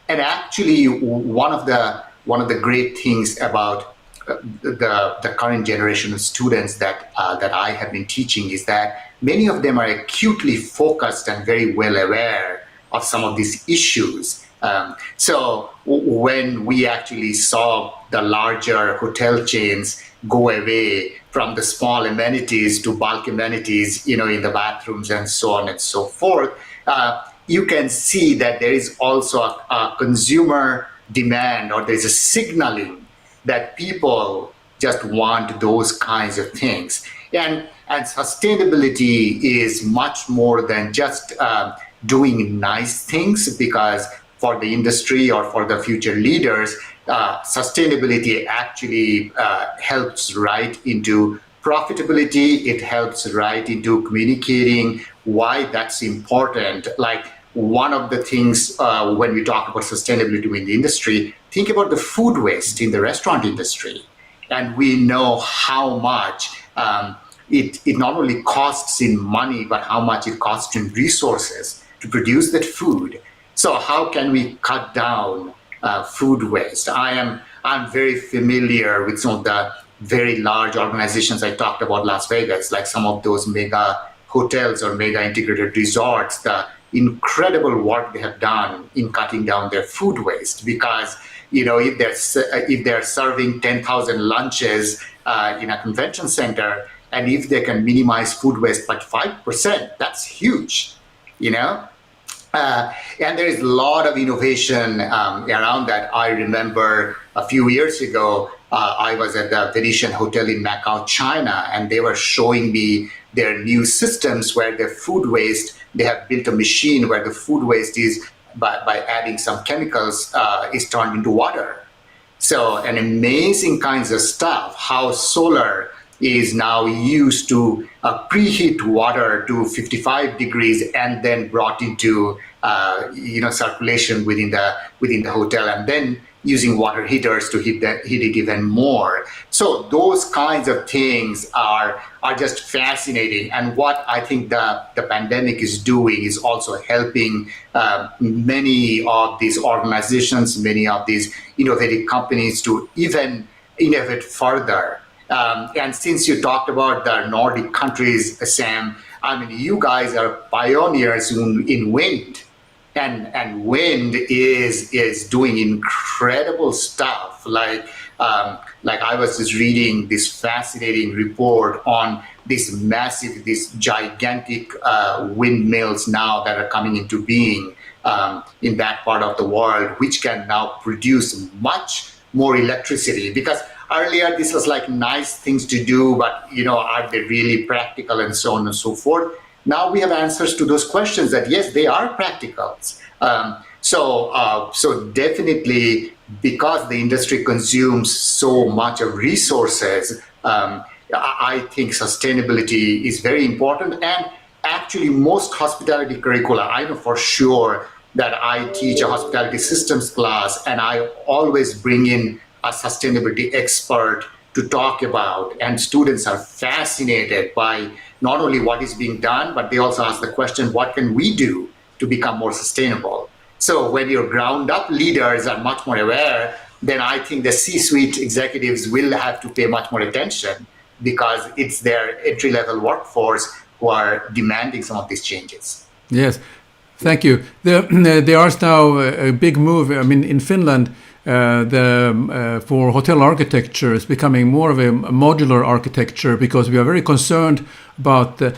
And actually, one of the great things about the current generation of students that I have been teaching is that many of them are acutely focused and very well aware of some of these issues. So when we actually saw the larger hotel chains go away from the small amenities to bulk amenities, in the bathrooms and so on and so forth, you can see that there is also a consumer demand, or there's a signaling that people just want those kinds of things. And sustainability is much more than just doing nice things, because for the industry or for the future leaders, sustainability actually helps right into profitability. It helps right into communicating why that's important. Like, one of the things when we talk about sustainability in the industry, think about the food waste in the restaurant industry. And we know how much it not only costs in money, but how much it costs in resources to produce that food. So how can we cut down food waste? I'm very familiar with some of the very large organizations I talked about, Las Vegas, like some of those mega hotels or mega integrated resorts, the incredible work they have done in cutting down their food waste. Because if they're serving 10,000 lunches in a convention center, and if they can minimize food waste by 5%, that's huge. And there is a lot of innovation around that. I remember a few years ago, I was at the Venetian Hotel in Macau, China, and they were showing me their new systems where the food waste, they have built a machine where the food waste is, by adding some chemicals, is turned into water. So an amazing kinds of stuff, how solar is now used to preheat water to 55 degrees and then brought into circulation within the hotel, and then using water heaters to heat it even more. So those kinds of things are just fascinating. And what I think the pandemic is doing is also helping many of these organizations, many of these innovative companies to even innovate further. And since you talked about the Nordic countries, Sam, I mean, you guys are pioneers in wind. And wind is doing incredible stuff. Like I was just reading this fascinating report on these gigantic windmills now that are coming into being in that part of the world, which can now produce much more electricity. Because earlier this was like nice things to do, but are they really practical, and so on and so forth. Now we have answers to those questions that yes, they are practical. So definitely, because the industry consumes so much of resources, I think sustainability is very important. And actually, most hospitality curricula, I know for sure that I teach a hospitality systems class, and I always bring in a sustainability expert to talk about, and students are fascinated by not only what is being done, but they also ask the question, what can we do to become more sustainable? So when your ground up leaders are much more aware, then I think the C-suite executives will have to pay much more attention, because it's their entry-level workforce who are demanding some of these changes. Yes, thank you. There is now a big move. I mean, in Finland, for hotel architecture is becoming more of a modular architecture, because we are very concerned about the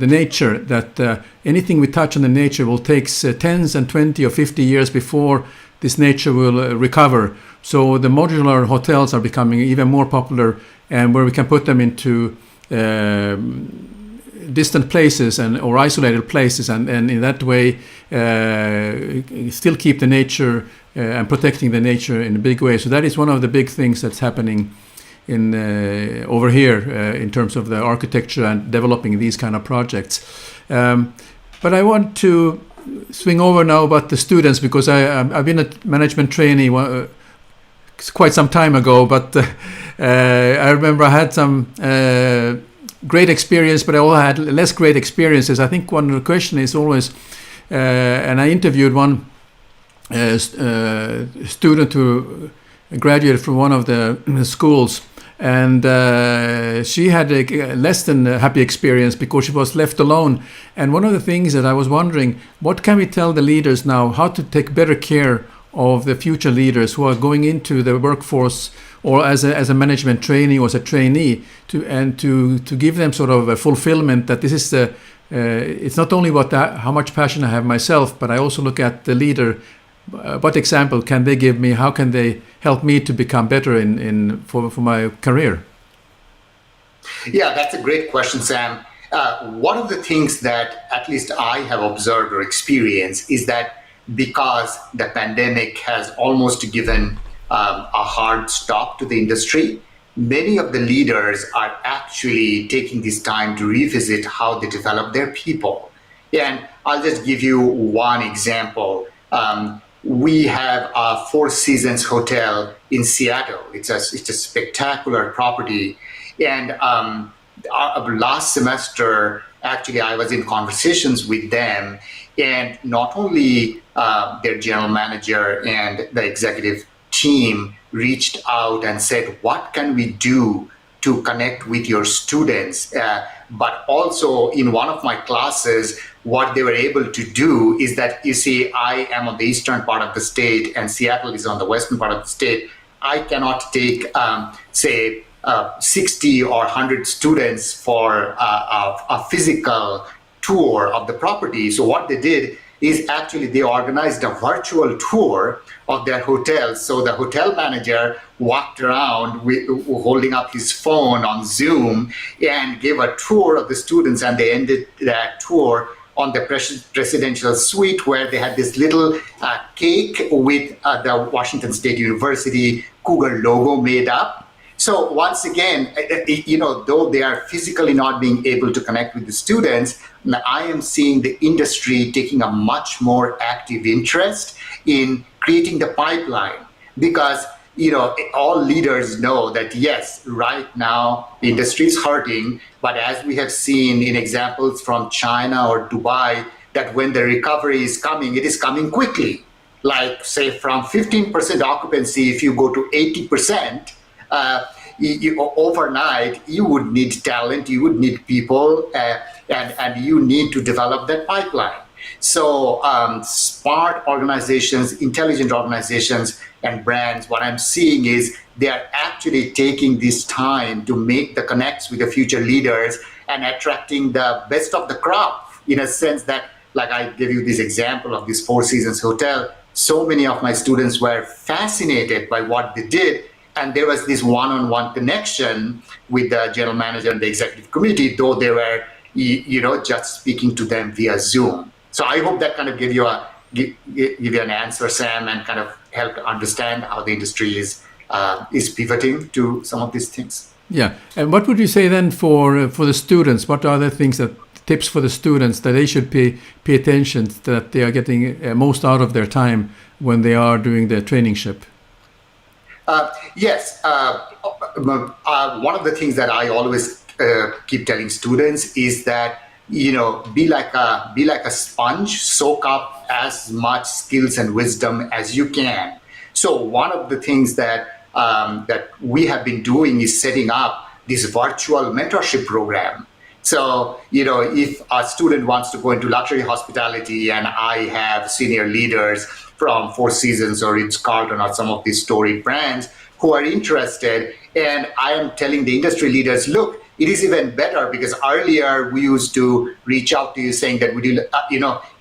nature, that anything we touch on the nature will take 10 and 20 or 50 years before this nature will recover. So the modular hotels are becoming even more popular, and where we can put them into distant places or isolated places, and in that way still keep the nature and protecting the nature in a big way. So that is one of the big things that's happening in over here in terms of the architecture and developing these kind of projects. But I want to swing over now about the students, because I've been a management trainee quite some time ago, but I remember I had some great experience, but I also had less great experiences. I think one of the question is always, and I interviewed one student who graduated from one of the schools, and she had a less than happy experience because she was left alone. And one of the things that I was wondering, what can we tell the leaders now, how to take better care of the future leaders who are going into the workforce, or as a management trainee or as a trainee, to give them sort of a fulfillment that this is it's not only about how much passion I have myself, but I also look at the leader. What example can they give me? How can they help me to become better for my career? Yeah, that's a great question, Sam. One of the things that at least I have observed or experienced is that because the pandemic has almost given a hard stop to the industry, many of the leaders are actually taking this time to revisit how they develop their people. And I'll just give you one example. We have a Four Seasons hotel in Seattle. It's a spectacular property. And last semester, actually, I was in conversations with them, and not only their general manager and the executive team reached out and said, what can we do to connect with your students? But also in one of my classes, what they were able to do is that, you see, I am on the eastern part of the state and Seattle is on the western part of the state. I cannot take, say, 60 or 100 students for a physical tour of the property. So what they did is actually they organized a virtual tour of their hotel. So the hotel manager walked around holding up his phone on Zoom and gave a tour of the students, and they ended that tour on the presidential suite, where they had this little cake with the Washington State University Cougar logo made up. So once again, though they are physically not being able to connect with the students, I am seeing the industry taking a much more active interest in creating the pipeline, because all leaders know that, yes, right now the industry is hurting, but as we have seen in examples from China or Dubai, that when the recovery is coming, it is coming quickly. Like, say, from 15% occupancy, if you go to 80%, overnight, you would need talent, you would need people, and you need to develop that pipeline. So smart organizations, intelligent organizations, and brands, what I'm seeing is they are actually taking this time to make the connects with the future leaders and attracting the best of the crop, in a sense that, like I gave you this example of this Four Seasons hotel, so many of my students were fascinated by what they did. And there was this one-on-one connection with the general manager and the executive committee, though they were, just speaking to them via Zoom. So I hope that kind of give you an answer, Sam, and kind of help understand how the industry is pivoting to some of these things. Yeah, and what would you say then for the students? What are the tips for the students that they should pay attention to, that they are getting most out of their time when they are doing their traineeship? Yes. One of the things that I always keep telling students is that, be like a sponge, soak up as much skills and wisdom as you can. So one of the things that we have been doing is setting up this virtual mentorship program. So, if a student wants to go into luxury hospitality, and I have senior leaders from Four Seasons or Ritz-Carlton or some of these storied brands who are interested And I am telling the industry leaders, look, it is even better because earlier we used to reach out to you saying that,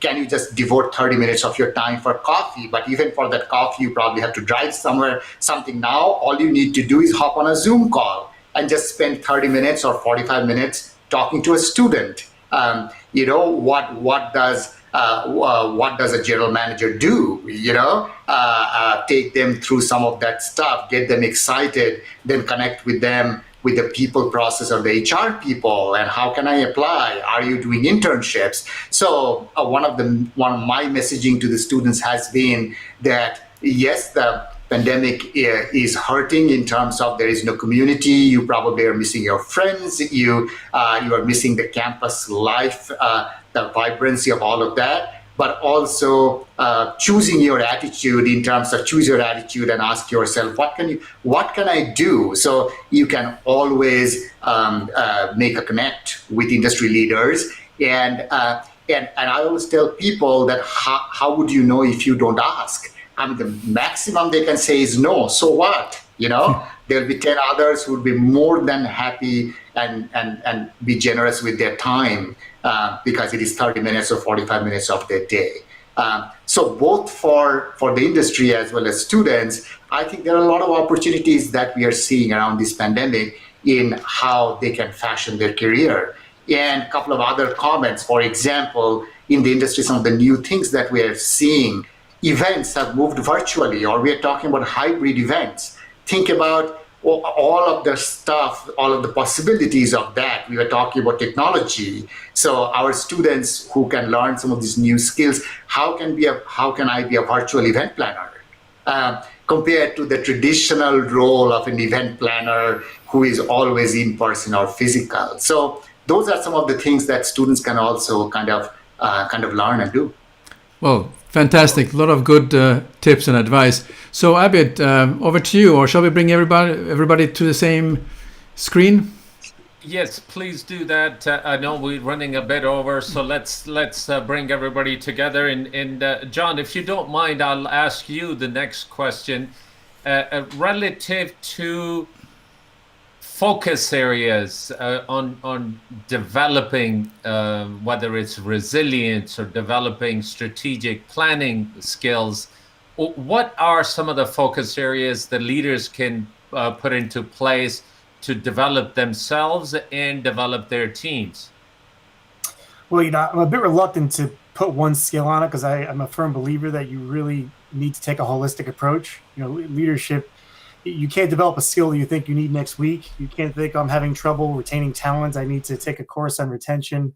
can you just devote 30 minutes of your time for coffee? But even for that coffee, you probably have to drive somewhere, something. Now, all you need to do is hop on a Zoom call and just spend 30 minutes or 45 minutes talking to a student. What does a general manager do? Take them through some of that stuff, get them excited, then connect with them with the people process or the HR people, and how can I apply? Are you doing internships? So one of my messaging to the students has been that yes, the pandemic is hurting in terms of there is no community. You probably are missing your friends. You are missing the campus life, the vibrancy of all of that. But also choosing your attitude in terms of choose your attitude and ask yourself, what can I do? So you can always make a connect with industry leaders. And I always tell people that how would you know if you don't ask? The maximum they can say is no. So what? There'll be 10 others who will be more than happy and be generous with their time because it is 30 minutes or 45 minutes of their day. So both for the industry as well as students, I think there are a lot of opportunities that we are seeing around this pandemic in how they can fashion their career. And a couple of other comments, for example, in the industry, some of the new things that we are seeing, events have moved virtually, or we are talking about hybrid events. Think about all of the stuff, all of the possibilities of that. We were talking about technology. So our students who can learn some of these new skills, how can I be a virtual event planner? Compared to the traditional role of an event planner who is always in person or physical. So those are some of the things that students can also kind of learn and do. Well, fantastic. A lot of good tips and advice. So Abid, over to you, or shall we bring everybody to the same screen? Yes, please do that. I know we're running a bit over, so let's bring everybody together. And John, if you don't mind, I'll ask you the next question relative to focus areas on developing, whether it's resilience or developing strategic planning skills. What are some of the focus areas that leaders can put into place to develop themselves and develop their teams? Well, I'm a bit reluctant to put one skill on it because I'm a firm believer that you really need to take a holistic approach. Leadership, you can't develop a skill that you think you need next week. You can't think I'm having trouble retaining talent, I need to take a course on retention,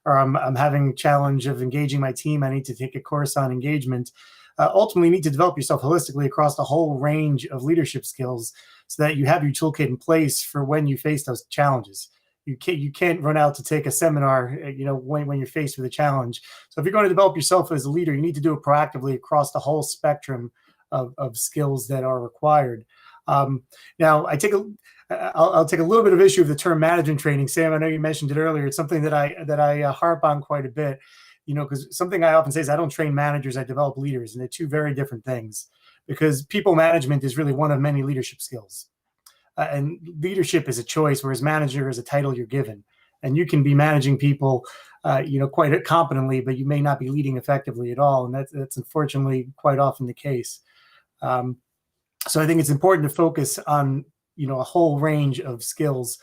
or I'm having a challenge of engaging my team, I need to take a course on engagement. Ultimately, you need to develop yourself holistically across the whole range of leadership skills so that you have your toolkit in place for when you face those challenges. You can't run out to take a seminar, when you're faced with a challenge. So if you're going to develop yourself as a leader, you need to do it proactively across the whole spectrum of skills that are required. Now, I'll take a little bit of issue with the term management training. Sam, I know you mentioned it earlier. It's something that I harp on quite a bit. Because something I often say is I don't train managers, I develop leaders, and they're two very different things. Because people management is really one of many leadership skills. And leadership is a choice, whereas manager is a title you're given. And you can be managing people, quite competently, but you may not be leading effectively at all. And that's unfortunately quite often the case. So I think it's important to focus on, a whole range of skills.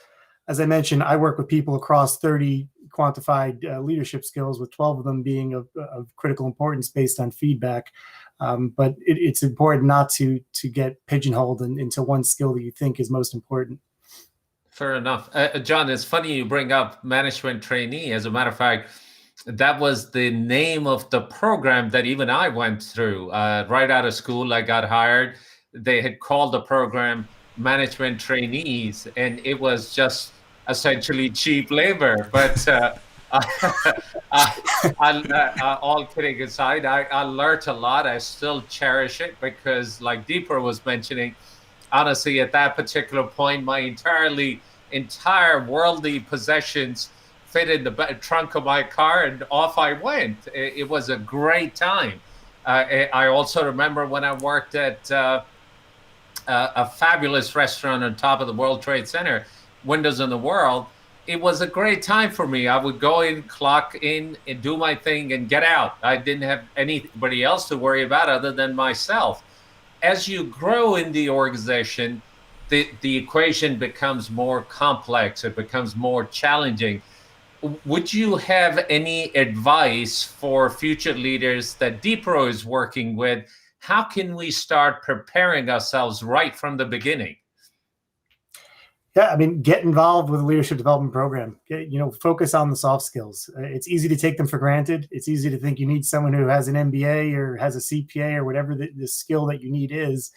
As I mentioned, I work with people across 30 quantified leadership skills, with 12 of them being of critical importance based on feedback. But it's important not to get pigeonholed into one skill that you think is most important. Fair enough. John, it's funny you bring up management trainee. As a matter of fact, that was the name of the program that even I went through. Right out of school, I got hired. They had called the program management trainees, and it was just essentially cheap labor. But all kidding aside, I learned a lot. I still cherish it because, like Dipra was mentioning, honestly, at that particular point, my entire worldly possessions fit in the trunk of my car, and off I went. It was a great time. I also remember when I worked at a fabulous restaurant on top of the World Trade Center, windows on the world, it was a great time for me. I would go in, clock in, and do my thing and get out. I didn't have anybody else to worry about other than myself. As you grow in the organization, the equation becomes more complex. It becomes more challenging. Would you have any advice for future leaders that Dipra is working with? How can we start preparing ourselves right from the beginning? Yeah, I mean, get involved with a leadership development program. Focus on the soft skills. It's easy to take them for granted. It's easy to think you need someone who has an MBA or has a CPA or whatever the skill that you need is.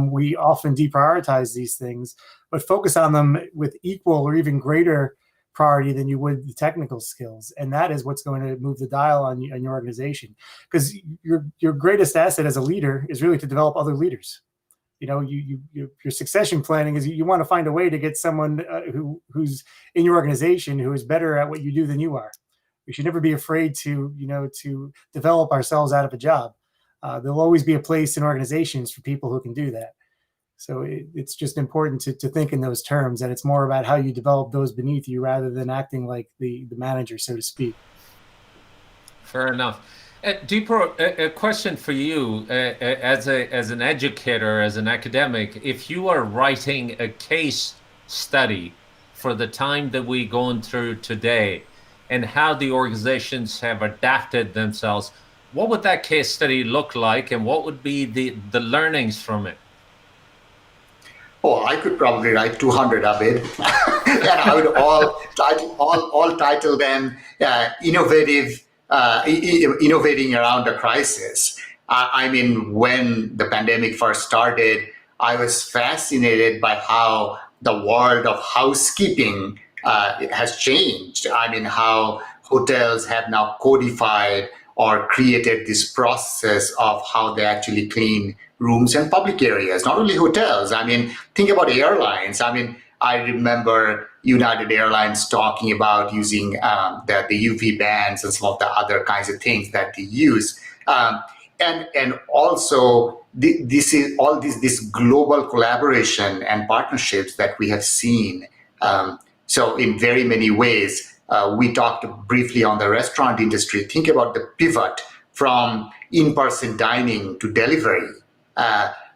We often deprioritize these things, but focus on them with equal or even greater priority than you would the technical skills. And that is what's going to move the dial on your organization. Because your greatest asset as a leader is really to develop other leaders. Your succession planning is you want to find a way to get someone who's in your organization who is better at what you do than you are. We should never be afraid to develop ourselves out of a job. There'll always be a place in organizations for people who can do that. So it's just important to think in those terms, and it's more about how you develop those beneath you rather than acting like the manager, so to speak. Fair enough. Dipra, a question for you as an educator, as an academic. If you are writing a case study for the time that we're going through today and how the organizations have adapted themselves, what would that case study look like, and what would be the learnings from it? Oh, I could probably write 200 of it, and I would all title them innovating around a crisis. I mean, when the pandemic first started, I was fascinated by how the world of housekeeping has changed. I mean, how hotels have now codified or created this process of how they actually clean rooms and public areas, not only hotels. I mean, think about airlines. I mean, I remember United Airlines talking about using the UV bands and some of the other kinds of things that they use. And also this global collaboration and partnerships that we have seen. So in very many ways, we talked briefly on the restaurant industry. Think about the pivot from in-person dining to delivery.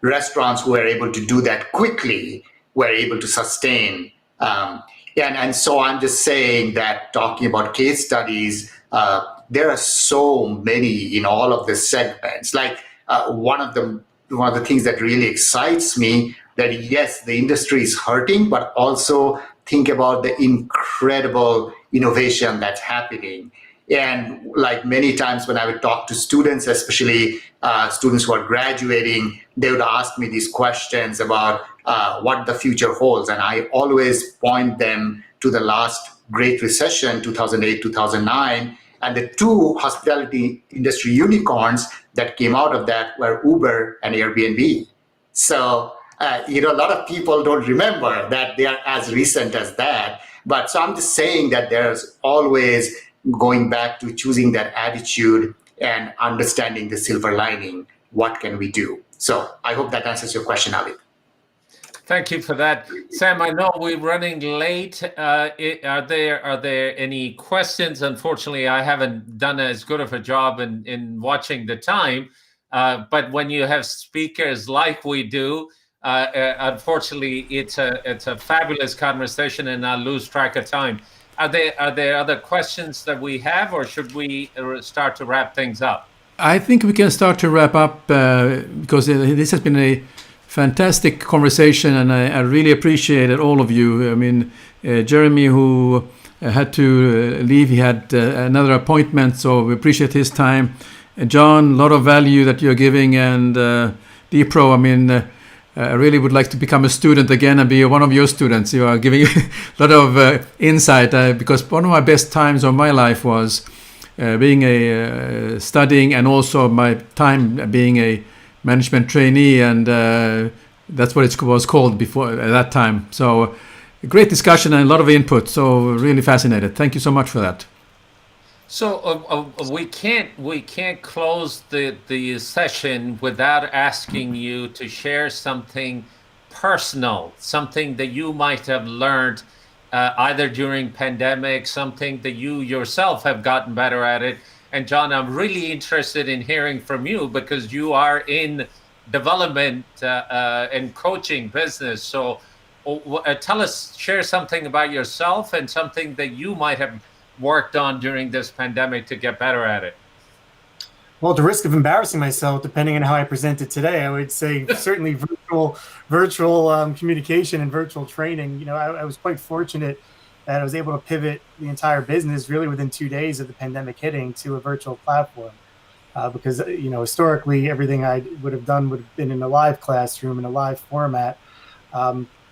Restaurants who were able to do that quickly were able to sustain. And so I'm just saying that talking about case studies, there are so many in all of the segments. Like one of the things that really excites me, that yes, the industry is hurting, but also think about the incredible innovation that's happening. And like many times when I would talk to students, especially students who are graduating, they would ask me these questions about what the future holds. And I always point them to the last Great Recession, 2008, 2009. And the two hospitality industry unicorns that came out of that were Uber and Airbnb. So, a lot of people don't remember that they are as recent as that. But so I'm just saying that there's always going back to choosing that attitude and understanding the silver lining. What can we do? So I hope that answers your question, Ali. Thank you for that. Sam, I know we're running late. Are there any questions? Unfortunately, I haven't done as good of a job in watching the time. But when you have speakers like we do, unfortunately, it's a fabulous conversation, and I lose track of time. Are there other questions that we have, or should we start to wrap things up? I think we can start to wrap up because this has been a fantastic conversation, and I really appreciated all of you. I mean, Jeremy, who had to leave, he had another appointment, so we appreciate his time. John, a lot of value that you're giving, and Dipra, I mean, I really would like to become a student again and be one of your students. You are giving a lot of insight because one of my best times of my life was being studying, and also my time being a management trainee, and that's what it was called before at that time. So great discussion and a lot of input. So really fascinated. Thank you so much for that. So we can't close the session without asking you to share something personal, something that you might have learned either during pandemic, something that you yourself have gotten better at it. And John, I'm really interested in hearing from you because you are in development and coaching business. So tell us, share something about yourself and something that you might have worked on during this pandemic to get better at it. Well, at the risk of embarrassing myself, depending on how I present it today, I would say certainly virtual communication and virtual training. You know, I was quite fortunate that I was able to pivot the entire business really within 2 days of the pandemic hitting to a virtual platform. Because, you know, historically, everything I would have done would have been in a live classroom, in a live format.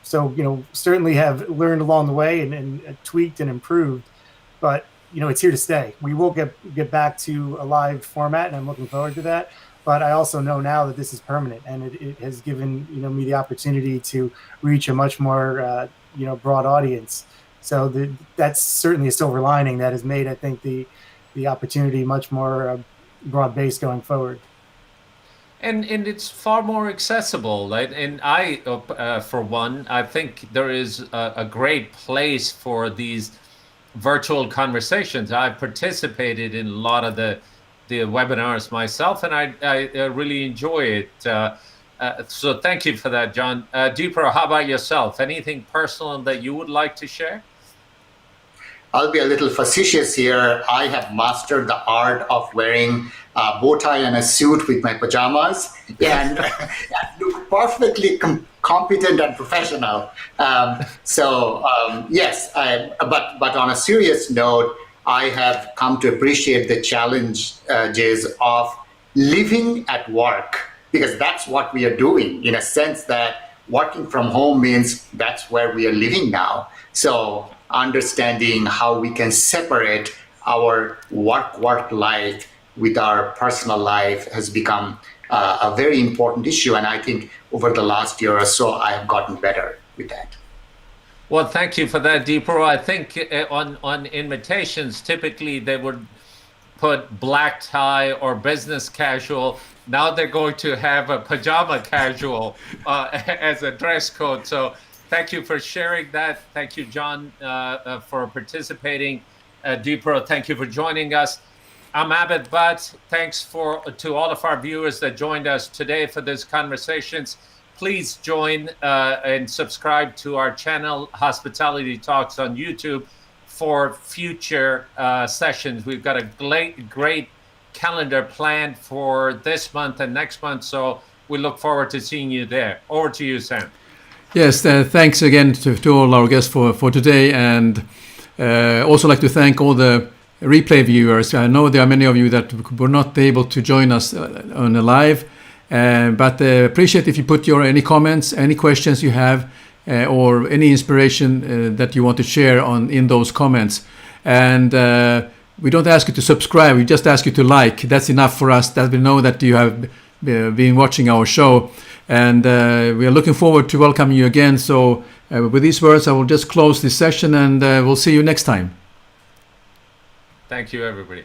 So, you know, certainly have learned along the way and tweaked and improved. But, you know, it's here to stay. We will get back to a live format, and I'm looking forward to that. But I also know now that this is permanent, and it has given, you know, me the opportunity to reach a much more, you know, broad audience. So that's certainly a silver lining that has made, I think, the opportunity much more broad-based going forward. And it's far more accessible. Right? And I, for one, I think there is a great place for these virtual conversations. I've participated in a lot of the webinars myself, and I really enjoy it. So thank you for that, John. Dipra, how about yourself? Anything personal that you would like to share? I'll be a little facetious here. I have mastered the art of wearing a bow tie and a suit with my pajamas and look perfectly competent and professional. Yes, but on a serious note, I have come to appreciate the challenges of living at work, because that's what we are doing, in a sense that working from home means that's where we are living now. So understanding how we can separate our work life with our personal life has become a very important issue. And I think over the last year or so, I have gotten better with that. Well, thank you for that, Dipra. I think on invitations, typically they would put black tie or business casual. Now they're going to have a pajama casual as a dress code. So thank you for sharing that. Thank you, John, for participating. Dipra, thank you for joining us. I'm Abid Bhatt. Thanks to all of our viewers that joined us today for this conversations. Please join and subscribe to our channel, Hospitality Talks on YouTube, for future sessions. We've got a great calendar planned for this month and next month. So we look forward to seeing you there. Over to you, Sam. Yes, thanks again to all our guests for today, and also like to thank all the replay viewers. I know there are many of you that were not able to join us on the live, but appreciate if you put any comments, any questions you have, or any inspiration that you want to share in those comments. And we don't ask you to subscribe, we just ask you to like. That's enough for us, that we know that you have been watching our show. And we are looking forward to welcoming you again. So with these words, I will just close this session, and we'll see you next time. Thank you, everybody.